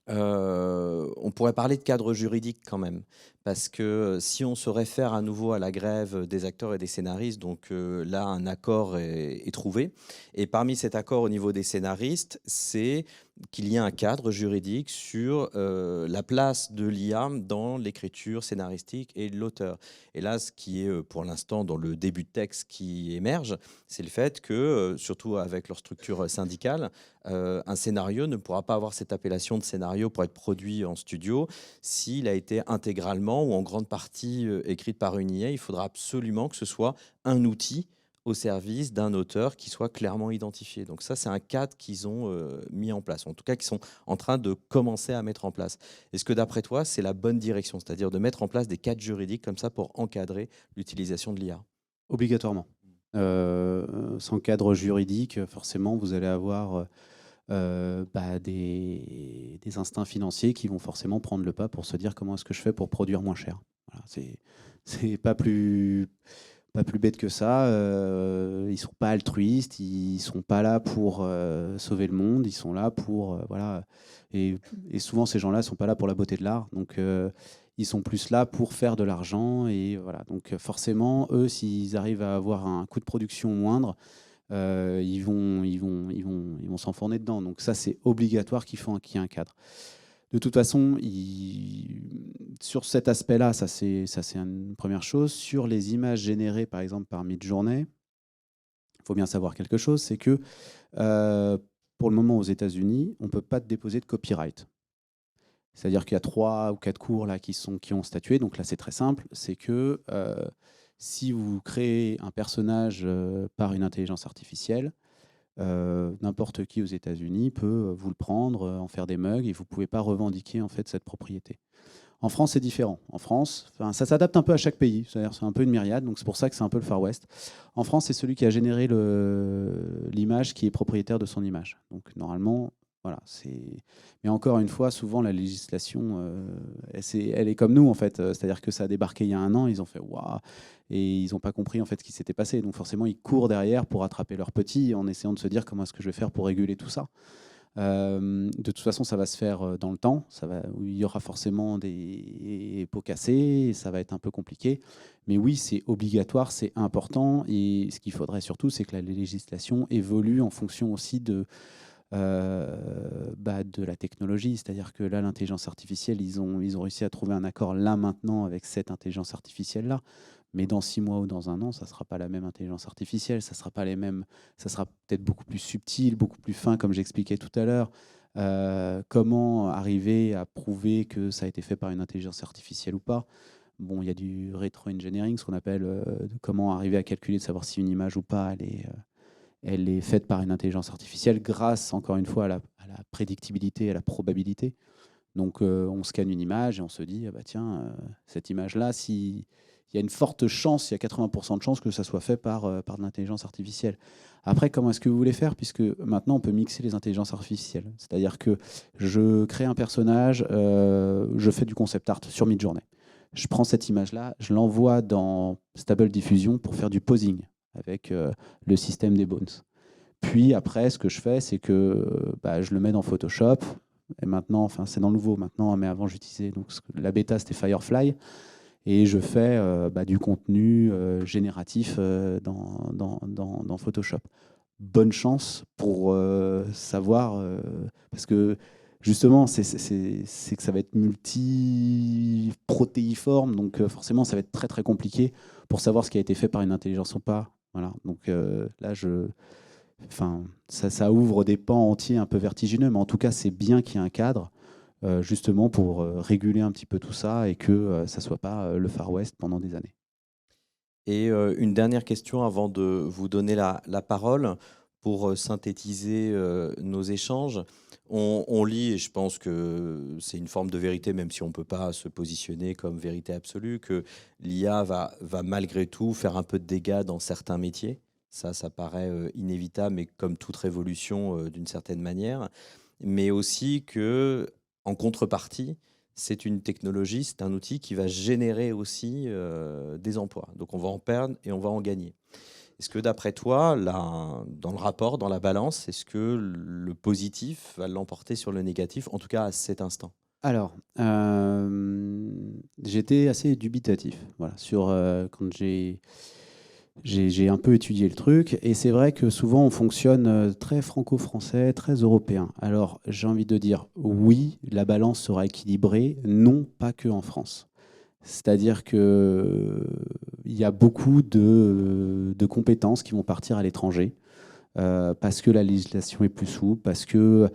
on pourrait parler de cadre juridique quand même, parce que si on se réfère à nouveau à la grève des acteurs et des scénaristes, donc là, un accord est trouvé. Et parmi cet accord au niveau des scénaristes, c'est qu'il y a un cadre juridique sur la place de l'IA dans l'écriture scénaristique et de l'auteur. Et là, ce qui est pour l'instant dans le début de texte qui émerge, c'est le fait que, surtout avec leur structure syndicale, un scénario ne pourra pas avoir cette appellation de scénario pour être produit en studio s'il a été intégralement ou en grande partie écrit par une IA. Il faudra absolument que ce soit un outil au service d'un auteur qui soit clairement identifié. Donc ça, c'est un cadre qu'ils ont mis en place, en tout cas qu'ils sont en train de commencer à mettre en place. Est-ce que d'après toi, c'est la bonne direction, c'est-à-dire de mettre en place des cadres juridiques comme ça pour encadrer l'utilisation de l'IA? Obligatoirement. Sans cadre juridique, forcément, vous allez avoir des instincts financiers qui vont forcément prendre le pas pour se dire comment est-ce que je fais pour produire moins cher. Voilà, c'est pas plus bête que ça. Ils sont pas altruistes, ils sont pas là pour sauver le monde, ils sont là pour voilà. Et souvent ces gens-là sont pas là pour la beauté de l'art, donc ils sont plus là pour faire de l'argent. Et voilà, donc forcément eux, s'ils arrivent à avoir un coût de production moindre, ils vont s'enfourner dedans. Donc ça, c'est obligatoire qu'il y ait un cadre. De toute façon, sur cet aspect-là, ça c'est une première chose. Sur les images générées, par exemple, par Midjourney, il faut bien savoir quelque chose, c'est que pour le moment aux États-Unis, on ne peut pas déposer de copyright. C'est-à-dire qu'il y a 3 ou 4 cours là, qui ont statué. Donc là, c'est très simple. C'est que si vous créez un personnage par une intelligence artificielle, n'importe qui aux États-Unis peut vous le prendre, en faire des mugs, et vous ne pouvez pas revendiquer en fait cette propriété. En France, c'est différent. En France, ça s'adapte un peu à chaque pays. C'est-à-dire, c'est un peu une myriade, donc c'est pour ça que c'est un peu le Far West. En France, c'est celui qui a généré l'image qui est propriétaire de son image. Donc normalement, voilà. Mais encore une fois, souvent la législation, elle est comme nous en fait. C'est-à-dire que ça a débarqué il y a 1 an, ils ont fait waouh, et ils n'ont pas compris en fait ce qui s'était passé. Donc forcément, ils courent derrière pour attraper leurs petits en essayant de se dire comment est-ce que je vais faire pour réguler tout ça. De toute façon, ça va se faire dans le temps. Il y aura forcément des pots cassés, et ça va être un peu compliqué. Mais oui, c'est obligatoire, c'est important. Et ce qu'il faudrait surtout, c'est que la législation évolue en fonction aussi de la technologie. C'est-à-dire que là, l'intelligence artificielle, ils ont réussi à trouver un accord là maintenant avec cette intelligence artificielle-là. Mais dans 6 mois ou dans 1 an, ça ne sera pas la même intelligence artificielle, ça sera pas les mêmes, ça sera peut-être beaucoup plus subtil, beaucoup plus fin, comme j'expliquais tout à l'heure. Comment arriver à prouver que ça a été fait par une intelligence artificielle ou pas? Bon, il y a du rétro-engineering, ce qu'on appelle comment arriver à calculer, de savoir si une image ou pas, elle est faite par une intelligence artificielle grâce, encore une fois, à la prédictibilité, à la probabilité. Donc on scanne une image et on se dit, ah bah tiens, cette image-là, il y a une forte chance, il y a 80% de chances que ça soit fait par de l'intelligence artificielle. Après, comment est-ce que vous voulez faire? Puisque maintenant, on peut mixer les intelligences artificielles. C'est-à-dire que je crée un personnage, je fais du concept art sur Midjourney. Je prends cette image-là, je l'envoie dans Stable Diffusion pour faire du posing avec le système des Bones. Puis après, ce que je fais, c'est que je le mets dans Photoshop. Et maintenant, enfin, c'est dans le nouveau maintenant, mais avant, j'utilisais donc la bêta, c'était Firefly. Et je fais du contenu génératif dans Photoshop. Bonne chance pour savoir, parce que justement, c'est que ça va être multi-protéiforme, donc forcément, ça va être très très compliqué pour savoir ce qui a été fait par une intelligence ou pas. Voilà. Donc là, ça ouvre des pans entiers un peu vertigineux, mais en tout cas, c'est bien qu'il y ait un cadre. Justement pour réguler un petit peu tout ça et que ça ne soit pas le Far West pendant des années. Et une dernière question avant de vous donner la parole pour synthétiser nos échanges. On lit, et je pense que c'est une forme de vérité, même si on ne peut pas se positionner comme vérité absolue, que l'IA va malgré tout faire un peu de dégâts dans certains métiers. Ça paraît inévitable, mais comme toute révolution d'une certaine manière. Mais aussi que, en contrepartie, c'est une technologie, c'est un outil qui va générer aussi des emplois. Donc on va en perdre et on va en gagner. Est-ce que d'après toi, là, dans le rapport, dans la balance, est-ce que le positif va l'emporter sur le négatif, en tout cas à cet instant? Alors, j'étais assez dubitatif sur quand j'ai un peu étudié le truc, et c'est vrai que souvent on fonctionne très franco-français, très européen. Alors j'ai envie de dire oui, la balance sera équilibrée, non, pas que en France. C'est-à-dire qu'il y a beaucoup de compétences qui vont partir à l'étranger parce que la législation est plus souple, parce que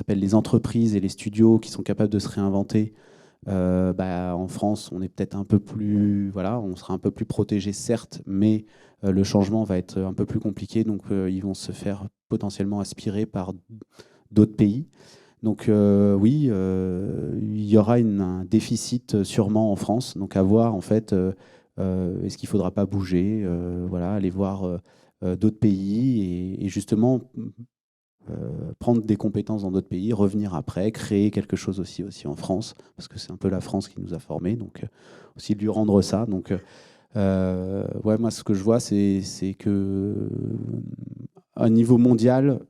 les entreprises et les studios qui sont capables de se réinventer. En France, on est peut-être un peu plus, on sera un peu plus protégé, certes, mais le changement va être un peu plus compliqué, donc ils vont se faire potentiellement aspirer par d'autres pays. Donc oui, il y aura un déficit sûrement en France, donc à voir en fait, est-ce qu'il ne faudra pas bouger, aller voir d'autres pays et justement prendre des compétences dans d'autres pays, revenir après, créer quelque chose aussi en France, parce que c'est un peu la France qui nous a formés, donc aussi lui rendre ça. Donc, moi, ce que je vois, c'est que à niveau mondial,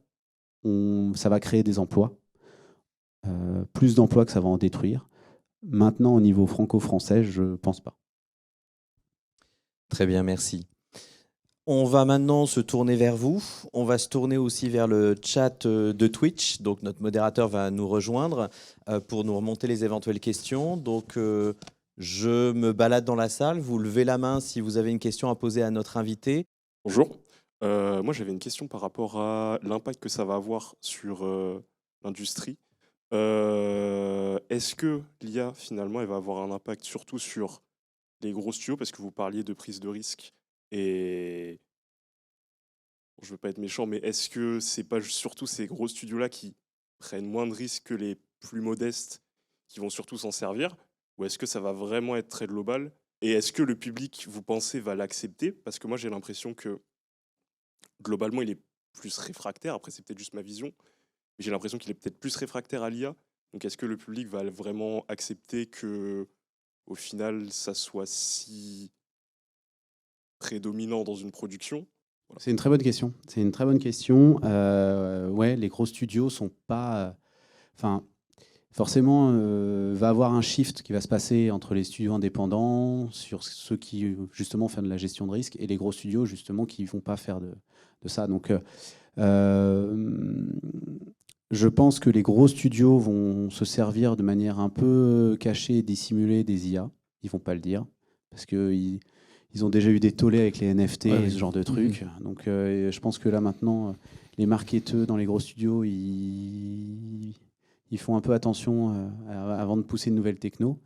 ça va créer des emplois, plus d'emplois que ça va en détruire. Maintenant, au niveau franco-français, je ne pense pas. Très bien, merci. On va maintenant se tourner vers vous. On va se tourner aussi vers le chat de Twitch. Donc, notre modérateur va nous rejoindre pour nous remonter les éventuelles questions. Donc, je me balade dans la salle. Vous levez la main si vous avez une question à poser à notre invité. Bonjour. Moi, j'avais une question par rapport à l'impact que ça va avoir sur l'industrie. Est-ce que l'IA, finalement, elle va avoir un impact surtout sur les gros studios, parce que vous parliez de prise de risque et je veux pas être méchant, mais est-ce que c'est pas surtout ces gros studios-là qui prennent moins de risques que les plus modestes qui vont surtout s'en servir, ou est-ce que ça va vraiment être très global? Et est-ce que le public, vous pensez, va l'accepter? Parce que moi, j'ai l'impression que globalement, il est plus réfractaire. Après, c'est peut-être juste ma vision, mais j'ai l'impression qu'il est peut-être plus réfractaire à l'IA. Donc, est-ce que le public va vraiment accepter que, au final, ça soit si prédominant dans une production? Voilà. C'est une très bonne question. C'est une très bonne question. Ouais, les gros studios sont pas. Forcément, va avoir un shift qui va se passer entre les studios indépendants, sur ceux qui justement font de la gestion de risque, et les gros studios justement qui ne vont pas faire de ça. Donc, je pense que les gros studios vont se servir de manière un peu cachée et dissimulée des IA. Ils ne vont pas le dire parce qu'ils ont déjà eu des tollés avec les NFT et ce genre de trucs. Donc, je pense que là maintenant, les marketeurs dans les gros studios, ils font un peu attention avant de pousser une nouvelle techno.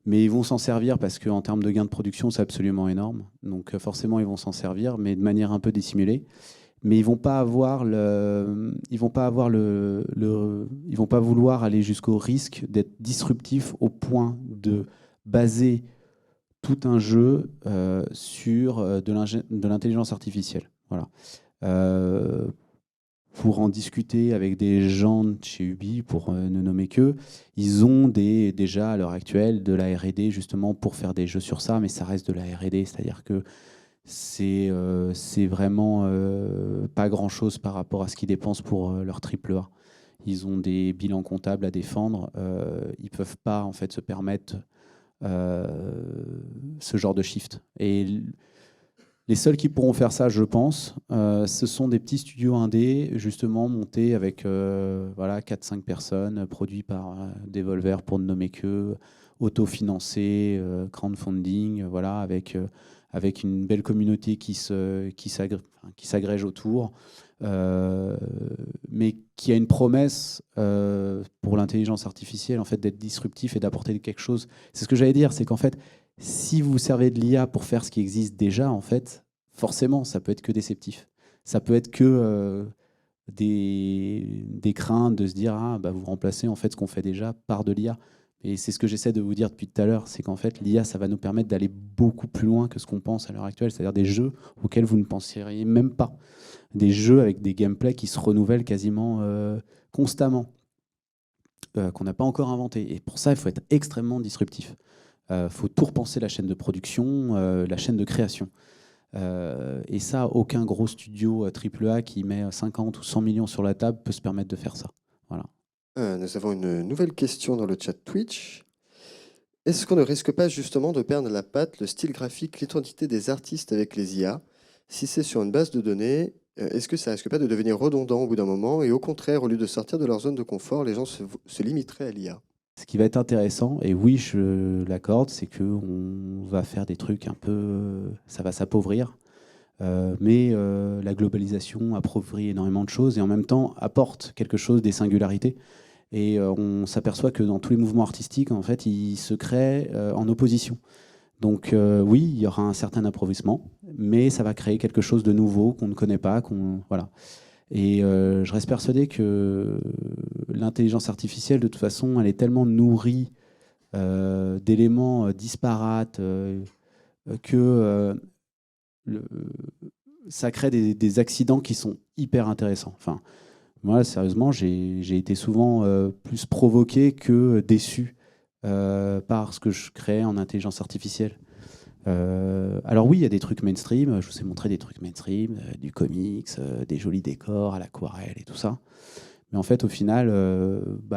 Mais ils vont s'en servir parce qu'en termes de gains de production, c'est absolument énorme. Donc forcément, ils vont s'en servir, mais de manière un peu dissimulée. mais ils vont pas avoir ils vont pas vouloir aller jusqu'au risque d'être disruptifs au point de baser tout un jeu sur de l'intelligence artificielle. Voilà. Pour en discuter avec des gens de chez Ubi, pour ne nommer qu'eux, ils ont déjà à l'heure actuelle de la R&D justement pour faire des jeux sur ça, mais ça reste de la R&D, c'est-à-dire que c'est vraiment pas grand-chose par rapport à ce qu'ils dépensent pour leur AAA. Ils ont des bilans comptables à défendre, ils peuvent pas en fait se permettre ce genre de shift. Et les seuls qui pourront faire ça, je pense, ce sont des petits studios indés, justement montés avec voilà, 4-5 personnes, produits par Devolver pour ne nommer que, autofinancés, crowdfunding, voilà, avec une belle communauté qui s'agrège autour, mais qui a une promesse pour l'intelligence artificielle en fait, d'être disruptif et d'apporter quelque chose. C'est ce que j'allais dire, c'est qu'en fait, si vous servez de l'IA pour faire ce qui existe déjà, en fait, forcément, ça peut être que déceptif. Ça peut être que des craintes de se dire ah, bah, vous remplacez en fait ce qu'on fait déjà par de l'IA. Et c'est ce que j'essaie de vous dire depuis tout à l'heure, c'est qu'en fait, l'IA, ça va nous permettre d'aller beaucoup plus loin que ce qu'on pense à l'heure actuelle, c'est-à-dire des jeux auxquels vous ne penseriez même pas. Des jeux avec des gameplays qui se renouvellent quasiment constamment, qu'on n'a pas encore inventé. Et pour ça, il faut être extrêmement disruptif. Faut tout repenser la chaîne de production, la chaîne de création. Et ça, aucun gros studio AAA qui met 50 ou 100 millions sur la table peut se permettre de faire ça. Voilà. Nous avons une nouvelle question dans le chat Twitch. Est-ce qu'on ne risque pas justement de perdre la patte, le style graphique, l'identité des artistes avec les IA? Si c'est sur une base de données, est-ce que ça risque pas de devenir redondant au bout d'un moment? Et au contraire, au lieu de sortir de leur zone de confort, les gens se limiteraient à l'IA? Ce qui va être intéressant, et oui, je l'accorde, c'est qu'on va faire des trucs un peu... ça va s'appauvrir. Mais la globalisation appauvrit énormément de choses et en même temps apporte quelque chose des singularités. Et on s'aperçoit que dans tous les mouvements artistiques, en fait, ils se créent en opposition. Donc oui, il y aura un certain appauvrissement, mais ça va créer quelque chose de nouveau qu'on ne connaît pas. Voilà. Et je reste persuadé que l'intelligence artificielle, de toute façon, elle est tellement nourrie d'éléments disparates que ça crée des accidents qui sont hyper intéressants. Enfin, moi, sérieusement, j'ai été souvent plus provoqué que déçu par ce que je crée en intelligence artificielle. Alors oui, il y a des trucs mainstream, je vous ai montré des trucs mainstream, du comics, des jolis décors à l'aquarelle et tout ça. Mais en fait, au final,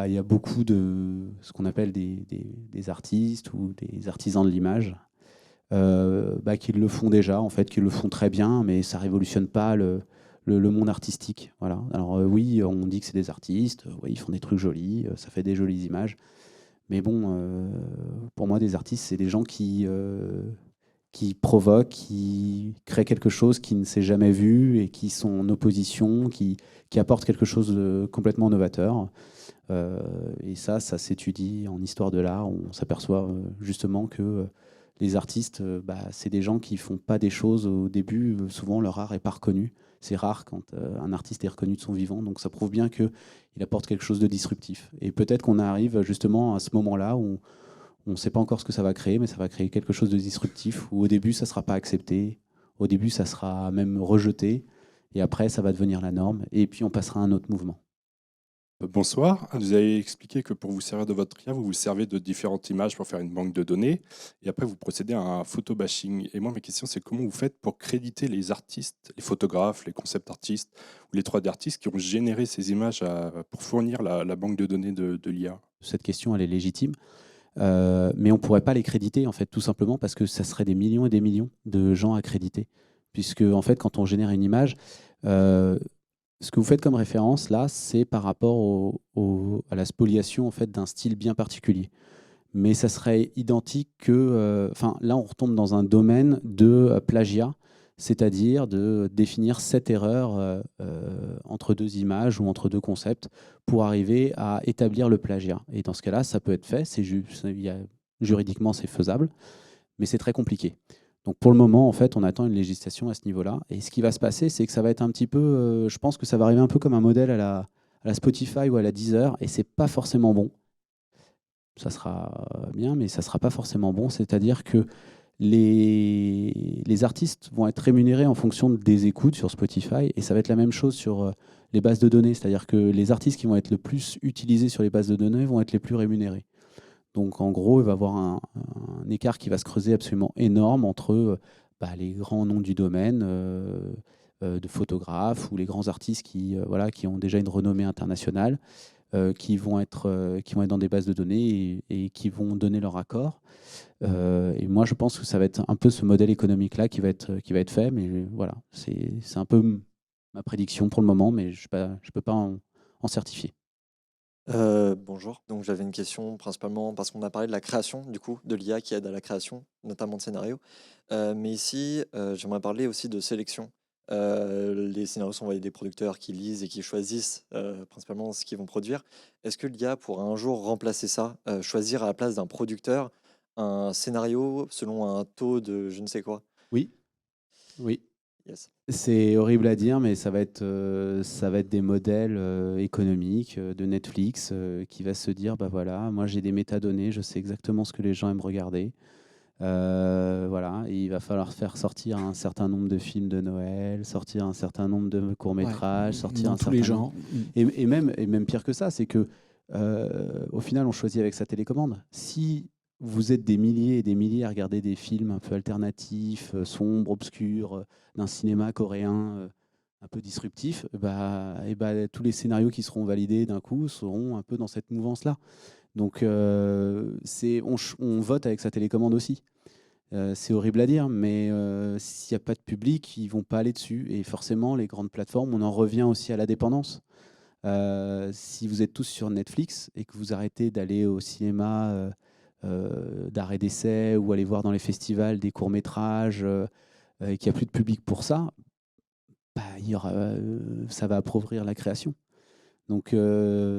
il y a beaucoup de ce qu'on appelle des artistes ou des artisans de l'image qui le font déjà, en fait, qui le font très bien, mais ça ne révolutionne pas le monde artistique. Voilà. Alors oui, on dit que c'est des artistes, oui, ils font des trucs jolis, ça fait des jolies images. Mais bon, pour moi, des artistes, c'est des gens qui provoquent, qui créent quelque chose qui ne s'est jamais vu et qui sont en opposition, qui apportent quelque chose de complètement novateur. Et ça s'étudie en histoire de l'art. On s'aperçoit justement que les artistes, c'est des gens qui ne font pas des choses au début. Souvent, leur art n'est pas reconnu. C'est rare quand un artiste est reconnu de son vivant. Donc ça prouve bien qu'il apporte quelque chose de disruptif. Et peut-être qu'on arrive justement à ce moment-là où on ne sait pas encore ce que ça va créer, mais ça va créer quelque chose de disruptif, où au début, ça ne sera pas accepté, au début, ça sera même rejeté, et après, ça va devenir la norme, et puis on passera à un autre mouvement. Bonsoir, vous avez expliqué que pour vous servir de votre IA, vous vous servez de différentes images pour faire une banque de données, et après, vous procédez à un photobashing. Et moi, ma question, c'est comment vous faites pour créditer les artistes, les photographes, les concept artistes, ou les 3D artistes qui ont généré ces images pour fournir la banque de données de l'IA? Cette question, elle est légitime. Mais on ne pourrait pas les créditer, en fait, tout simplement parce que ça serait des millions et des millions de gens à créditer. Puisque, en fait, quand on génère une image, ce que vous faites comme référence, là, c'est par rapport à la spoliation en fait, d'un style bien particulier. Mais ça serait identique que... là, on retombe dans un domaine de plagiat, c'est-à-dire de définir 7 erreurs entre 2 images ou entre 2 concepts pour arriver à établir le plagiat. Et dans ce cas-là, ça peut être fait, juridiquement c'est faisable, mais c'est très compliqué. Donc pour le moment, en fait, on attend une législation à ce niveau-là. Et ce qui va se passer, c'est que ça va être un petit peu, je pense que ça va arriver un peu comme un modèle à la Spotify ou à la Deezer, et c'est pas forcément bon. Ça sera bien, mais ça sera pas forcément bon. C'est-à-dire que les artistes vont être rémunérés en fonction des écoutes sur Spotify, et ça va être la même chose sur les bases de données. C'est-à-dire que les artistes qui vont être le plus utilisés sur les bases de données vont être les plus rémunérés. Donc en gros, il va y avoir un écart qui va se creuser absolument énorme entre les grands noms du domaine, de photographes ou les grands artistes voilà, qui ont déjà une renommée internationale, qui vont être dans des bases de données et qui vont donner leur accord. Et moi, je pense que ça va être un peu ce modèle économique-là qui va être fait. Mais voilà, c'est un peu ma prédiction pour le moment, mais je ne peux pas en certifier. Bonjour. Donc j'avais une question principalement parce qu'on a parlé de la création, du coup, de l'IA qui aide à la création, notamment de scénarios. Mais ici, j'aimerais parler aussi de sélection. Les scénarios sont envoyés des producteurs qui lisent et qui choisissent principalement ce qu'ils vont produire. Est-ce que l'IA pourra un jour remplacer ça, choisir à la place d'un producteur un scénario selon un taux de je ne sais quoi? Oui, oui. Yes. C'est horrible à dire, mais ça va être des modèles économiques de Netflix qui va se dire, bah voilà, moi j'ai des métadonnées, je sais exactement ce que les gens aiment regarder. Voilà, et il va falloir faire sortir un certain nombre de films de Noël, sortir un certain nombre de courts-métrages, sortir dans un tous certain les nombre. genres. Et même pire que ça, c'est que au final, on choisit avec sa télécommande. Si vous êtes des milliers et des milliers à regarder des films un peu alternatifs, sombres, obscurs, d'un cinéma coréen un peu disruptif, tous les scénarios qui seront validés d'un coup seront un peu dans cette mouvance-là. Donc, on vote avec sa télécommande aussi. C'est horrible à dire, mais s'il n'y a pas de public, ils ne vont pas aller dessus. Et forcément, les grandes plateformes, on en revient aussi à la dépendance. Si vous êtes tous sur Netflix et que vous arrêtez d'aller au cinéma d'arrêt d'essai ou aller voir dans les festivals des courts-métrages et qu'il n'y a plus de public pour ça, ça va appauvrir la création. Donc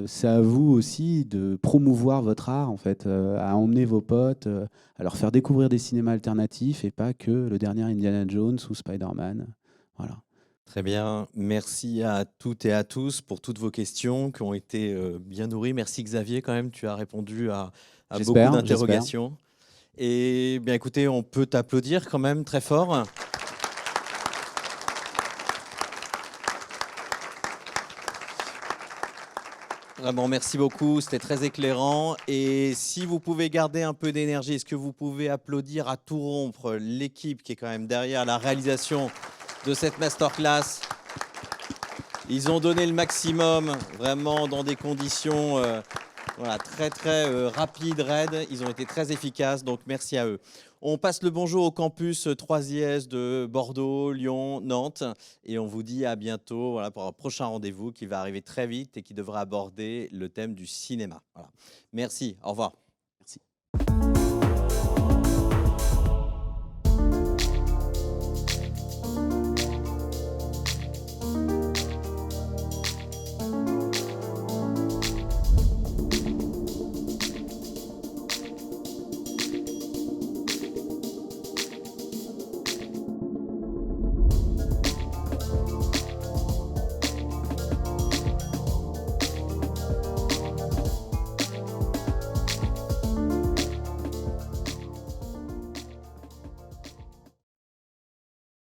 c'est à vous aussi de promouvoir votre art, en fait, à emmener vos potes, à leur faire découvrir des cinémas alternatifs et pas que le dernier Indiana Jones ou Spider-Man. Voilà. Très bien. Merci à toutes et à tous pour toutes vos questions qui ont été bien nourries. Merci Xavier, quand même, tu as répondu à beaucoup J'espère. d'interrogations. Et bien écoutez, on peut t'applaudir quand même très fort. Vraiment, merci beaucoup, c'était très éclairant. Et si vous pouvez garder un peu d'énergie, est-ce que vous pouvez applaudir à tout rompre l'équipe qui est quand même derrière la réalisation de cette masterclass? Ils ont donné le maximum, vraiment dans des conditions très rapides, raides. Ils ont été très efficaces, donc merci à eux. On passe le bonjour au campus 3IS de Bordeaux, Lyon, Nantes. Et on vous dit à bientôt pour un prochain rendez-vous qui va arriver très vite et qui devra aborder le thème du cinéma. Voilà. Merci, au revoir.